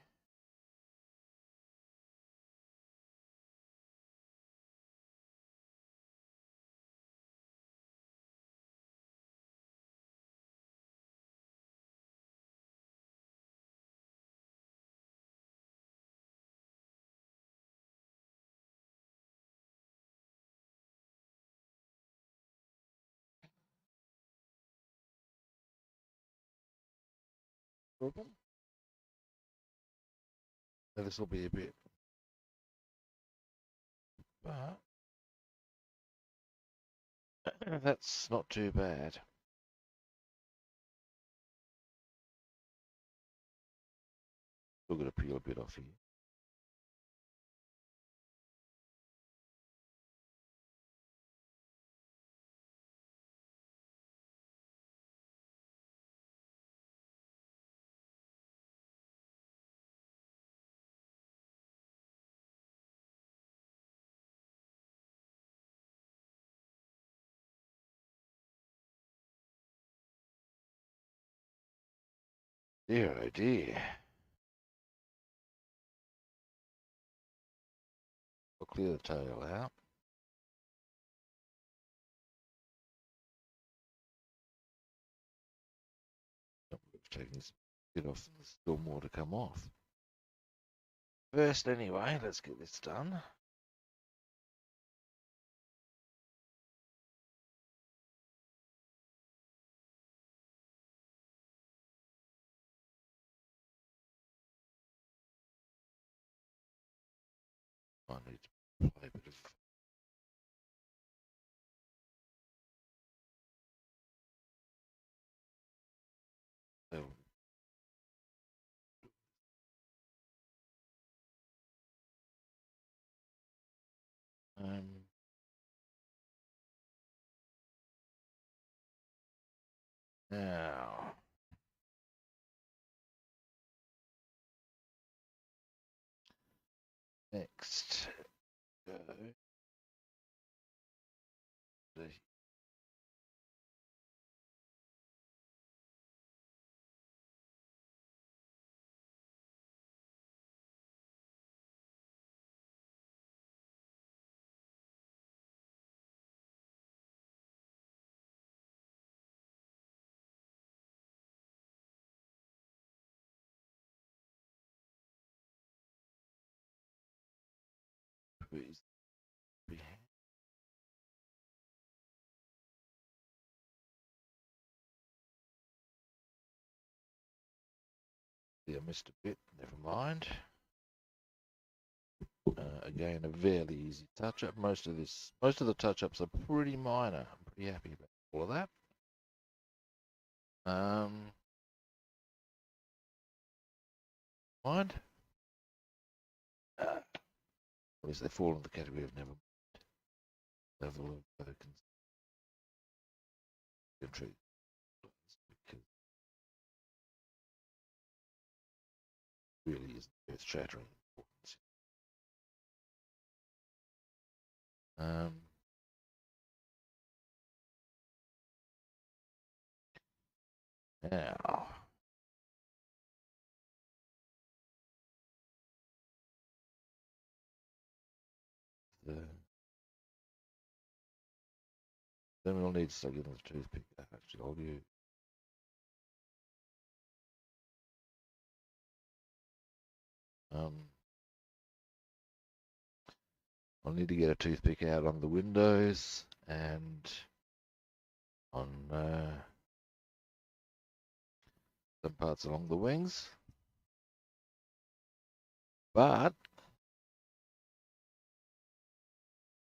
Problem. Now this will be a bit, but that's not too bad. Still got to peel a bit off here. Dear, oh dear. We'll clear the tail out. We've taken this bit off, there's still more to come off. First, anyway, let's get this done. I need to play a bit of. Um, Now, next, go the quiz. Yeah, I missed a bit. Never mind. Again, a fairly easy touch-up. Most of the touch-ups are pretty minor. I'm pretty happy about all of that. Mind? At least they fall in the category of never level of country because it really is earth-shattering importance. Now, then we'll need to start getting the toothpick. Actually, I'll use. I'll need to get a toothpick out on the windows and on some parts along the wings. But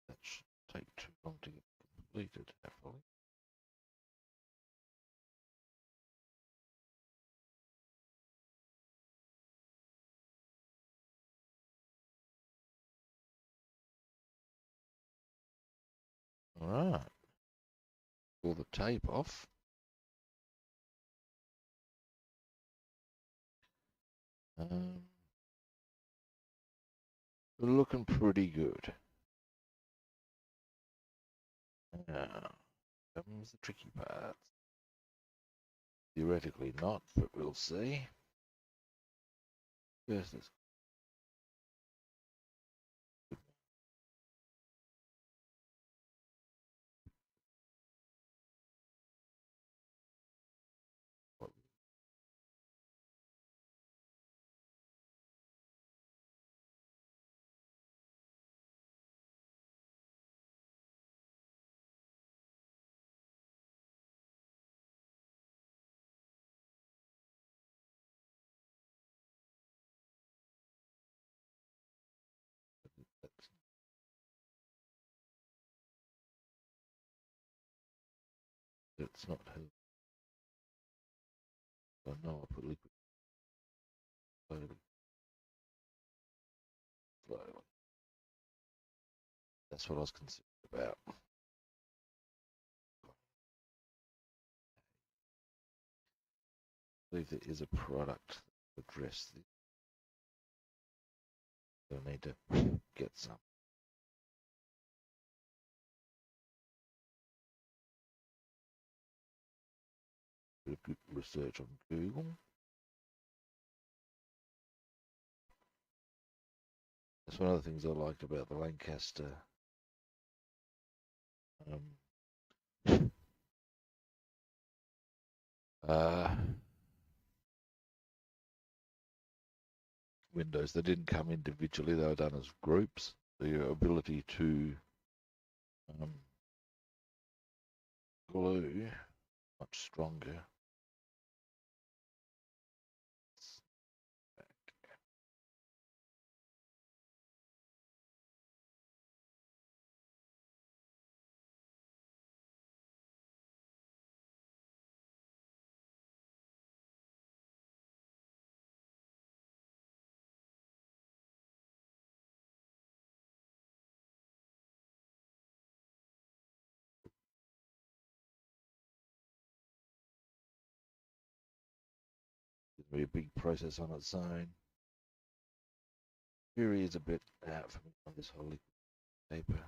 that shouldn't take too long to get completed, hopefully. Alright. Pull the tape off. We're looking pretty good. Now comes the tricky part. Theoretically not, but we'll see. First, let's that's not how. I know I put liquid slowly. That's what I was concerned about. I believe there is a product to address this. So I need to get some. Bit of good research on Google. That's one of the things I liked about the Lancaster uh, windows. They didn't come individually, they were done as groups. So your ability to um, glue much stronger. It's going to be a big process on its own. Fury is a bit out for me on this whole liquid paper.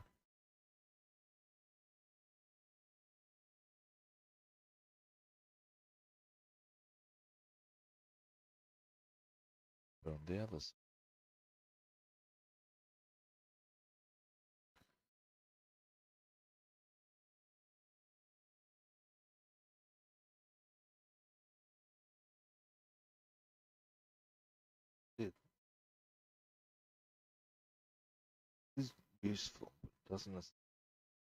But on the other side, it is useful, but doesn't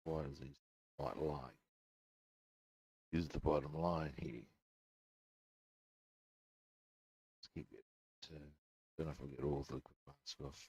quite as easy might like. Is the bottom line here. Let's keep it. Don't know if I'll get all the liquid parts off.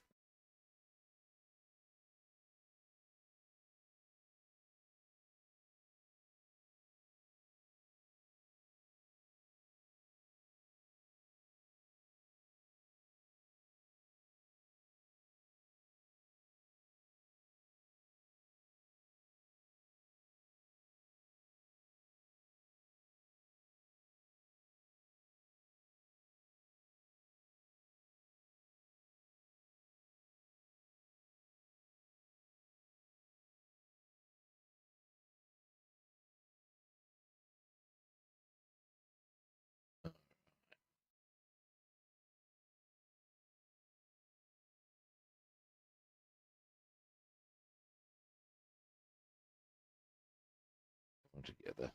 Together.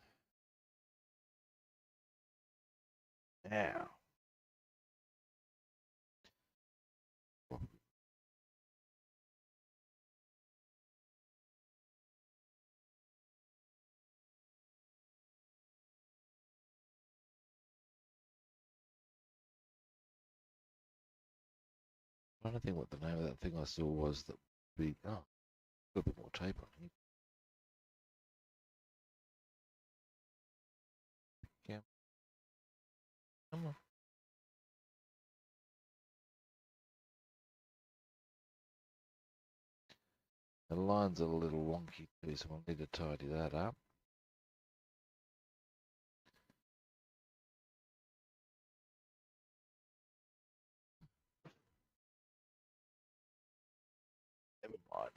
Now, I don't think what the name of that thing I saw was that be got a bit more tape on here. Yeah. Come on. The lines are a little wonky too, so I'll need to tidy that up. Never mind.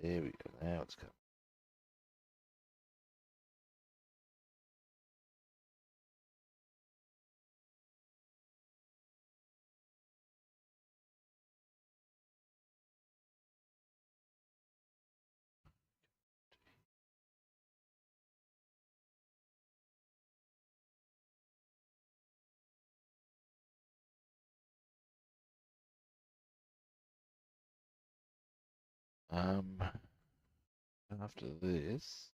There we go. Now it's coming. After this,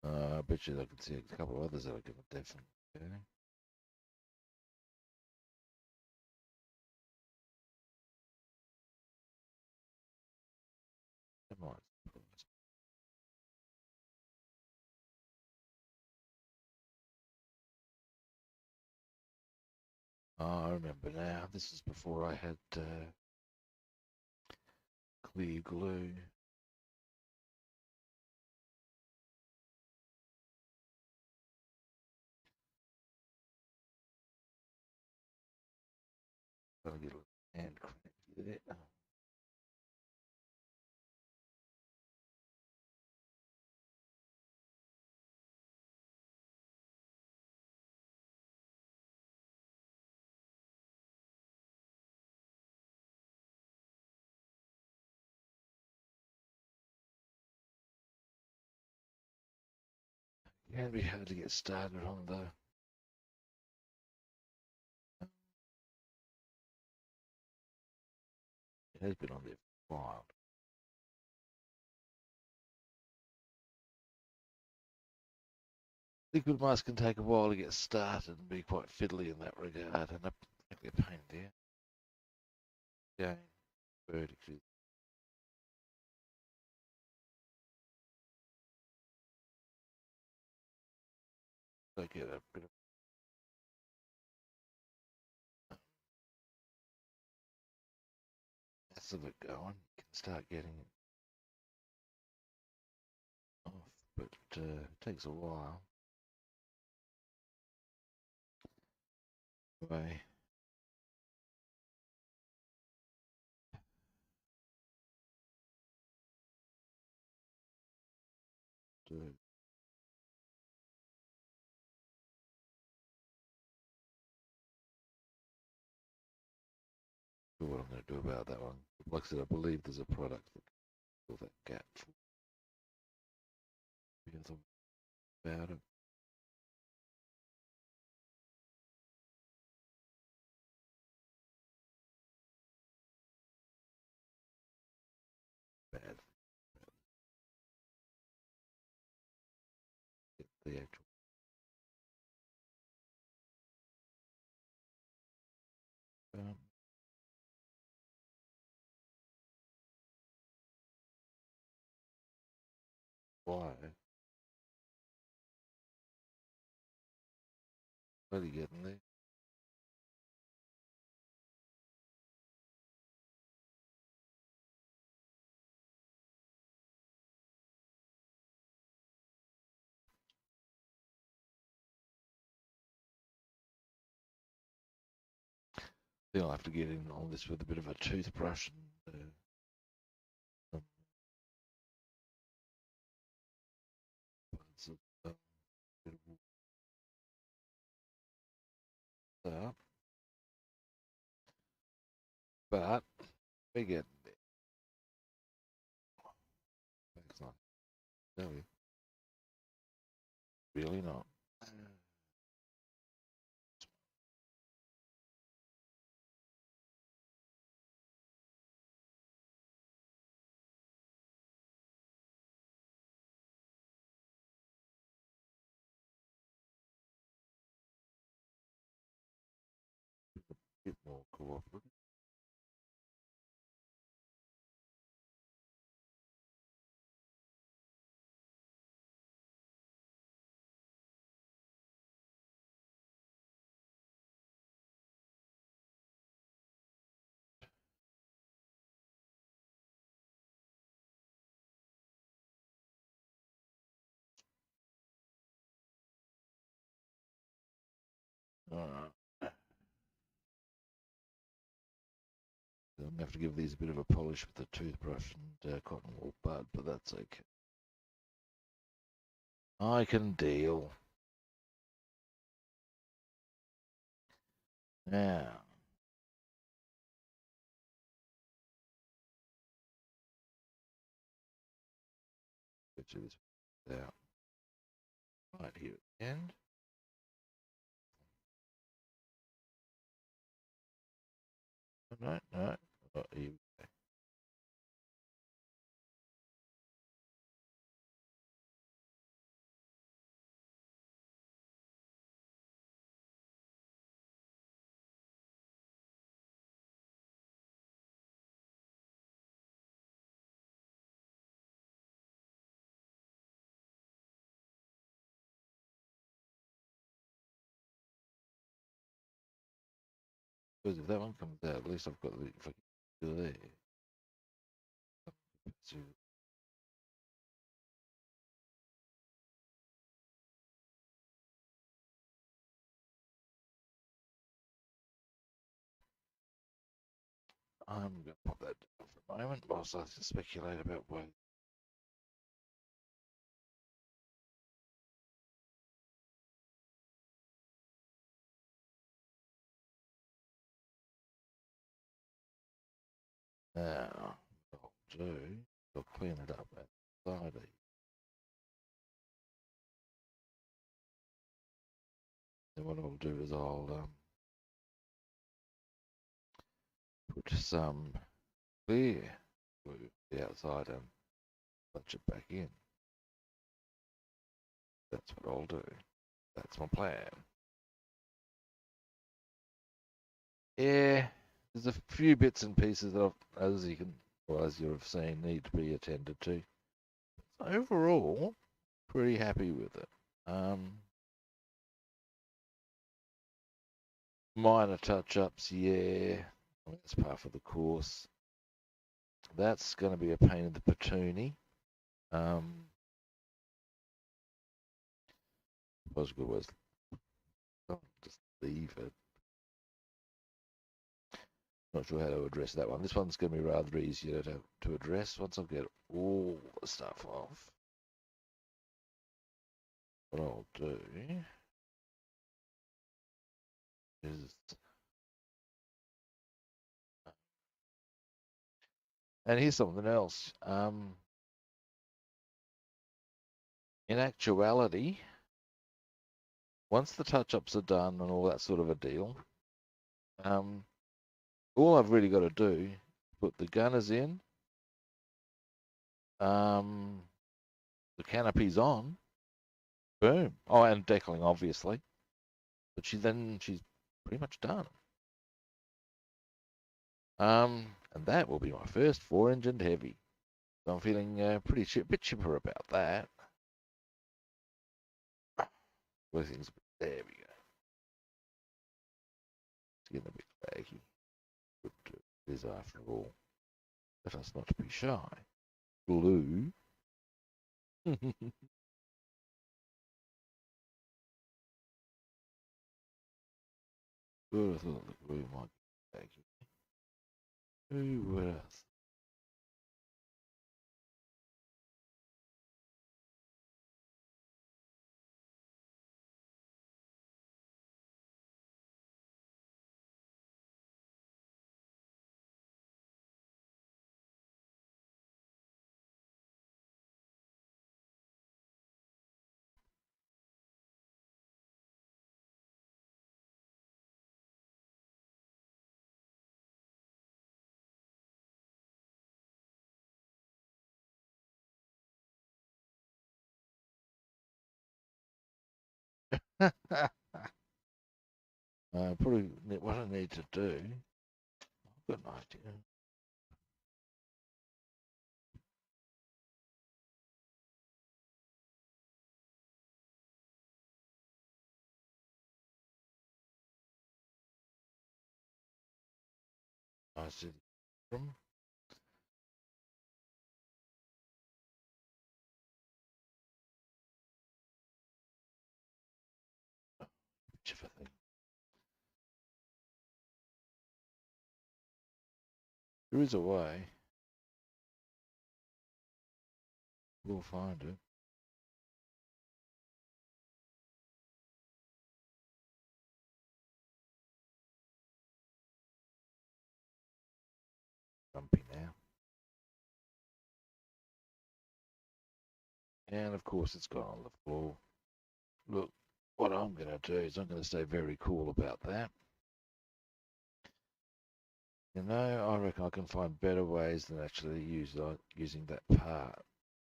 I bet you I can see a couple of others that are going to definitely go. They might. I remember now. This is before I had clear glue. Gotta get a hand cranky there. can be hard to get started on though. It has been on there for a while. Liquid mask can take a while to get started and be quite fiddly in that regard, and a pain there. Again, vertically. So get a bit of mass of it going. You can start getting it off, but it takes a while. Anyway. Do what I'm going to do about that one. Like I said, I believe there's a product that can fill that gap for me about it. Bad. Get the actual why? What are you getting there? Then I'll have to get in on this with a bit of a toothbrush and up. But we get there. Thanks, not. No, really not. A bit more cooperative. Alright. I'm going to have to give these a bit of a polish with the toothbrush and cotton wool bud, but that's okay. I can deal. Now, get you this out right here at the end. No, no. Oh, here we go. Because if that one comes out, at least I've got the if I can do there. So I'm going to pop that down for a moment whilst I speculate about where. Now, what I'll do, I'll clean it up outside. what I'll do is I'll put some clear glue the outside and punch it back in. That's what I'll do. That's my plan. Yeah, there's a few bits and pieces that as you've seen, need to be attended to. Overall, pretty happy with it. Minor touch-ups, yeah. That's part of the course. That's going to be a pain in the patoonie. What's good was just leave it. Not sure how to address that one. This one's going to be rather easier to address once I get all the stuff off. What I'll do is, and here's something else. In actuality, once the touch-ups are done and all that sort of a deal, all I've really got to do, put the gunners in, the canopies on, boom. Oh, and deckling, obviously. But she's pretty much done. And that will be my first 4-engined heavy. So I'm feeling bit chipper about that. There we go. It's getting a bit laggy. But it is after all. Let us not be shy. Glue. Good, I thought the glue might be laggy. Who would have? Probably what I need to do. I've got an idea. I said, from whichever thing. There is a way. We'll find it. Jumpy now. And of course it's gone on the floor. Look, what I'm going to do is I'm going to stay very cool about that. You know, I reckon I can find better ways than actually using that part.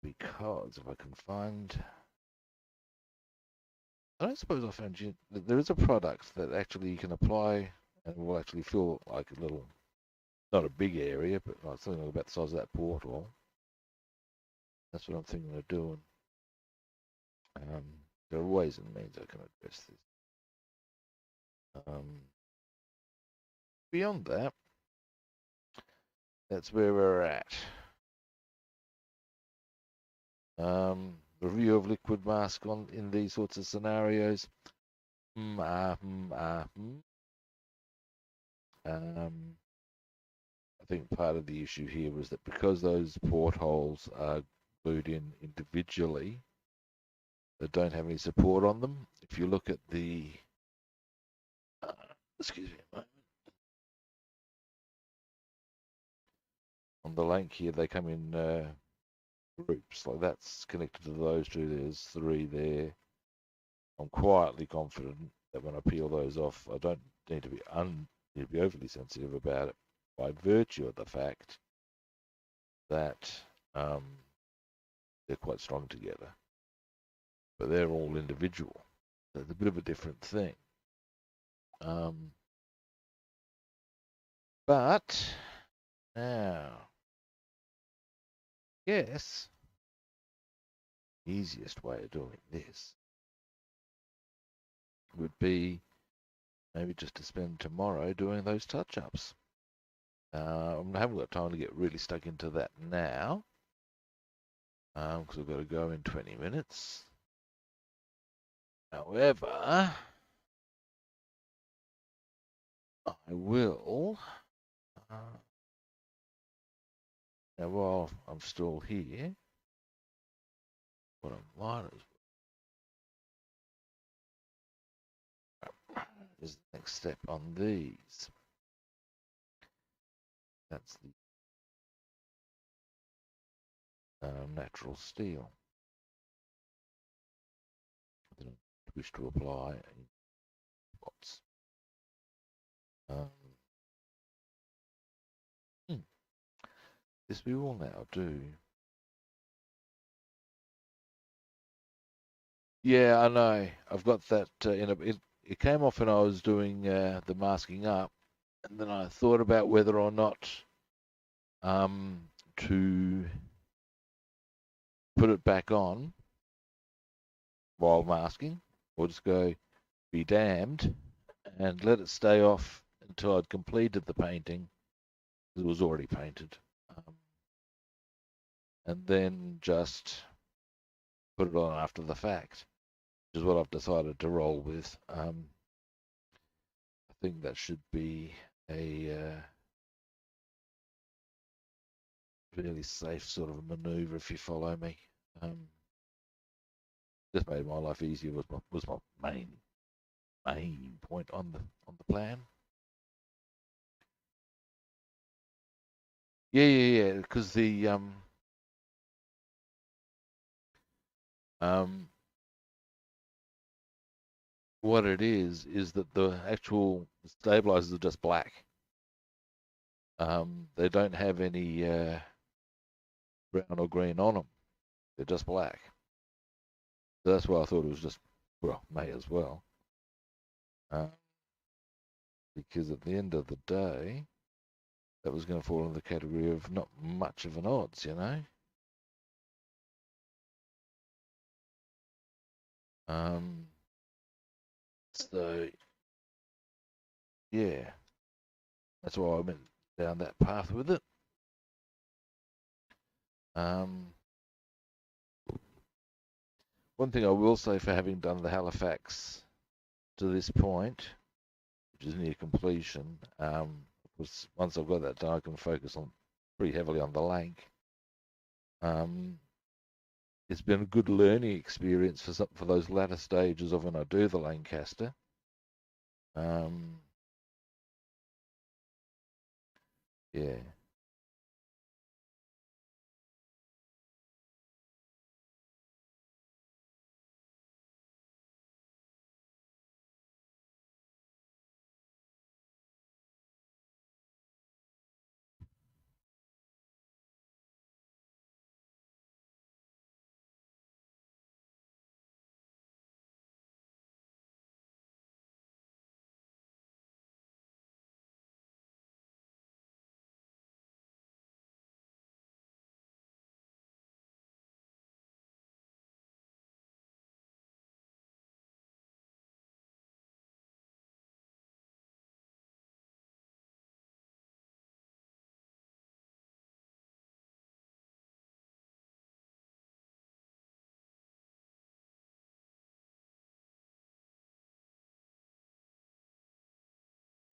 Because if I can find... I don't suppose I found you... There is a product that actually you can apply and will actually feel like a little... Not a big area, but like something about the size of that portal. That's what I'm thinking of doing. There are ways and means I can address this. Beyond that, that's where we're at. Review of liquid mask in these sorts of scenarios. I think part of the issue here was that because those portholes are glued in individually, they don't have any support on them. If you look at the, excuse me a moment. On the link here, they come in groups. Like that's connected to those two. There's 3 there. I'm quietly confident that when I peel those off, I don't need to be overly sensitive about it by virtue of the fact that they're quite strong together, but they're all individual. So it's a bit of a different thing. But now, yes, the easiest way of doing this would be maybe just to spend tomorrow doing those touch-ups. I haven't got time to get really stuck into that now, because I've got to go in 20 minutes. However, I will, now while I'm still here, what I might is the next step on these. That's the natural steel that I wish to apply in spots. This we will now do. Yeah, I know. I've got that it came off when I was doing the masking up, and then I thought about whether or not to put it back on while masking, or just go be damned and let it stay off until I'd completed the painting. It was already painted, and then just put it on after the fact, which is what I've decided to roll with. I think that should be a really safe sort of maneuver, if you follow me. Just made my life easier was my main point on the plan. Yeah. Because the what it is that the actual stabilizers are just black. They don't have any brown or green on them. They're just black. So that's why I thought it was just, well, may as well. Because at the end of the day, that was going to fall in the category of not much of an odds, you know. So yeah, that's why I went down that path with it. One thing I will say for having done the Halifax to this point, which is near completion, was once I've got that done, I can focus on pretty heavily on the Lank. It's been a good learning experience for those latter stages of when I do the Lancaster. Yeah.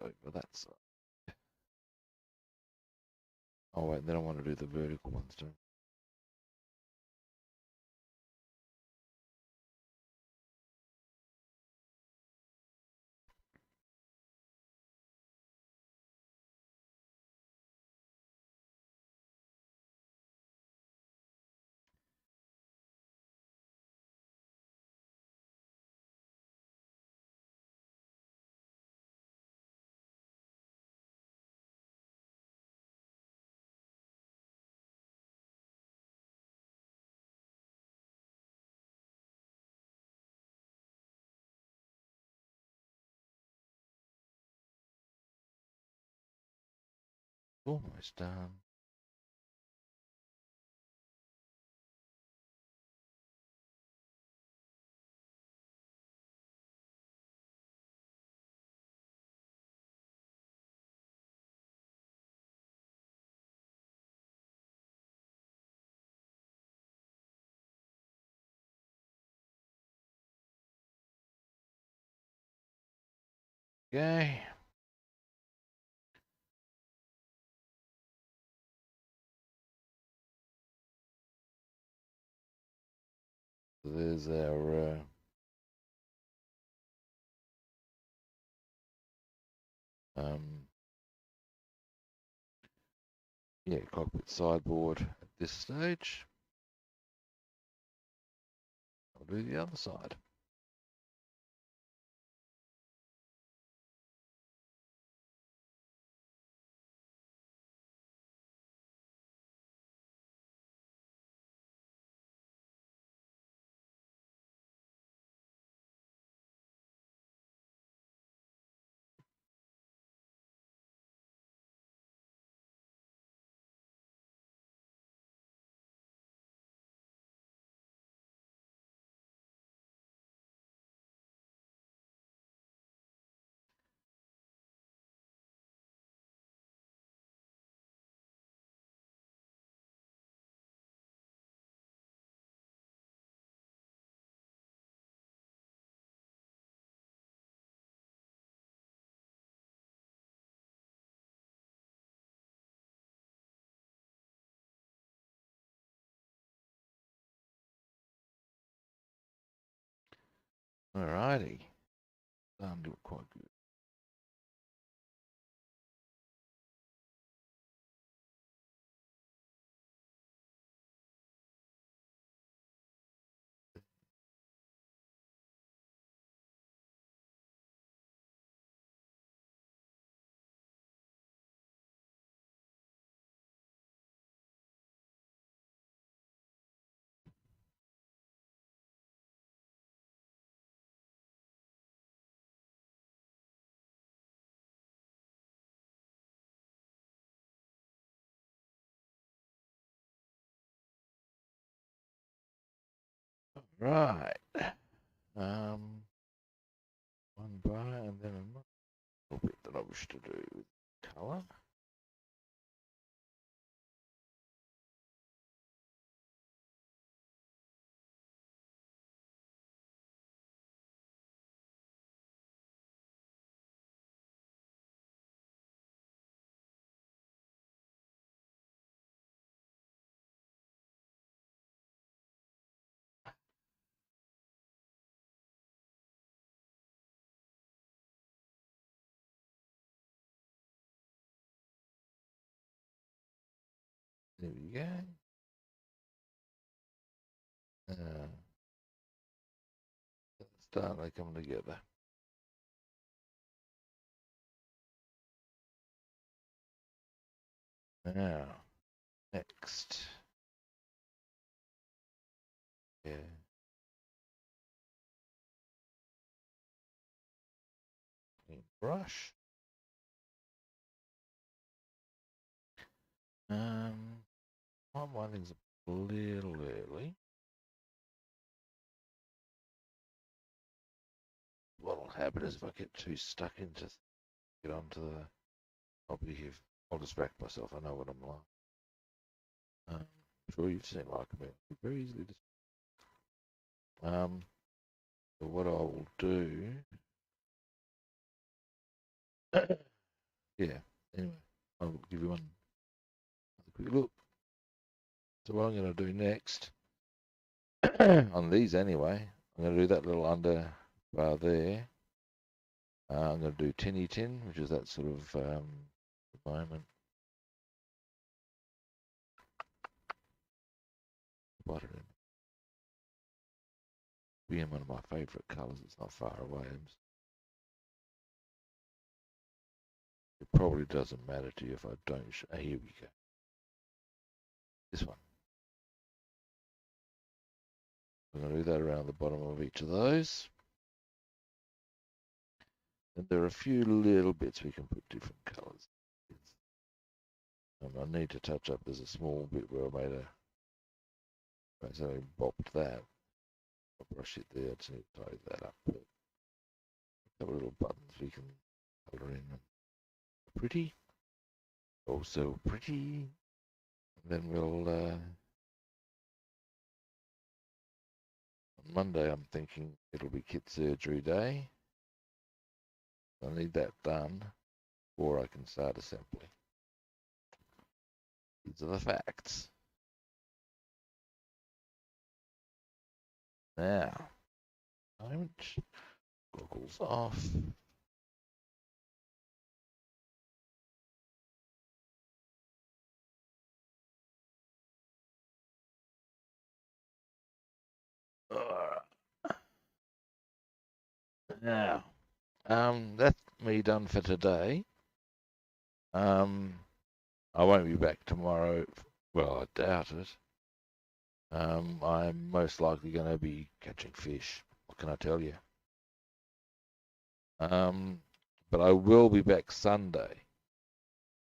Over that side. Oh wait, then I want to do the vertical ones too. Almost done. Okay. So there's our yeah, cockpit sideboard at this stage. I'll do the other side. Alrighty. Do it quite good. Right. One bar and then another bit that I wish to do with colour. There we go. Start they come together. Now, next. Yeah. Clean brush. One thing's a little early. What'll happen is if I get too stuck into get onto the, I'll distract myself. I know what I'm like. I'm sure you've seen like me. Very easily. So what I will do, yeah. Anyway, I'll give you a quick look. So what I'm going to do next, on these anyway, I'm going to do that little under bar there. I'm going to do tinny tin, which is that sort of at the moment. What it in. Being one of my favourite colours, it's not far away. It probably doesn't matter to you if I don't show. Here we go. This one. I'm going to do that around the bottom of each of those. And there are a few little bits we can put different colours. I need to touch up. There's a small bit where I made a, accidentally bopped that. I'll brush it there. I just need to tidy that up. But a couple of little buttons we can colour in. Pretty. Also pretty. And then we'll, on Monday I'm thinking it'll be kit surgery day. I need that done before I can start assembly. These are the facts. Now, moment, goggles off. Now, that's me done for today. I won't be back tomorrow. Well, I doubt it. I'm most likely going to be catching fish. What can I tell you? But I will be back Sunday.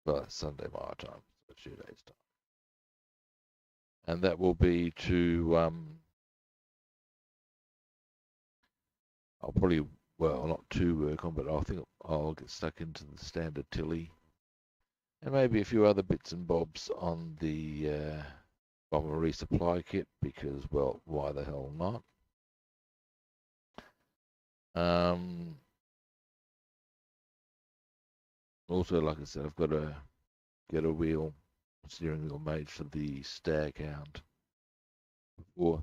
Well, Sunday my time, so 2 days time, and that will be to I'll probably, well, not to work on, but I think I'll get stuck into the standard tilly and maybe a few other bits and bobs on the bomber resupply kit because, well, why the hell not? Also, like I said, I've got to get a steering wheel made for the Stag Hound.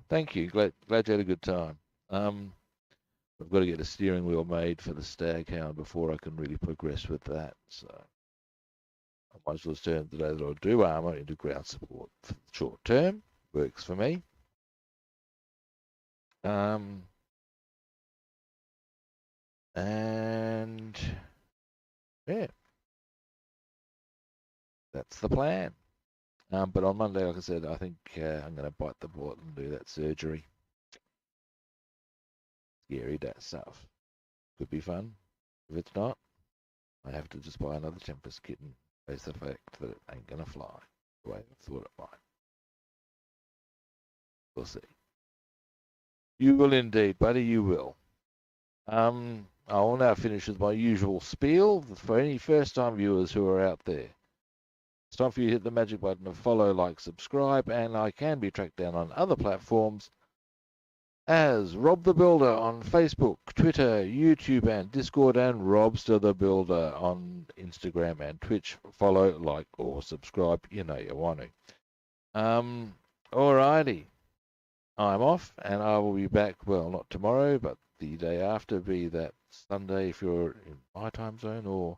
Thank you, glad you had a good time. I've got to get a steering wheel made for the Stag Hound before I can really progress with that. So I might as well turn the day that I'll do armour into ground support for the short term. Works for me. And yeah, that's the plan. But on Monday, like I said, I think I'm going to bite the bullet and do that surgery. Scary, that stuff. Could be fun. If it's not, I have to just buy another Tempest kit and face the fact that it ain't going to fly the way I thought it might. We'll see. You will indeed, buddy, you will. I will now finish with my usual spiel for any first-time viewers who are out there. It's time for you to hit the magic button of follow, like, subscribe, and I can be tracked down on other platforms as Rob the Builder on Facebook, Twitter, YouTube, and Discord, and Robster the Builder on Instagram and Twitch. Follow, like, or subscribe. You know you want to. Alrighty. I'm off, and I will be back, well, not tomorrow, but the day after, be that Sunday if you're in my time zone, or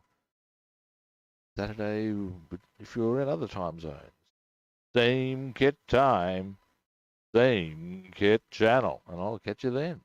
Saturday if you're in other time zones. Same kit time, same kit channel, and I'll catch you then.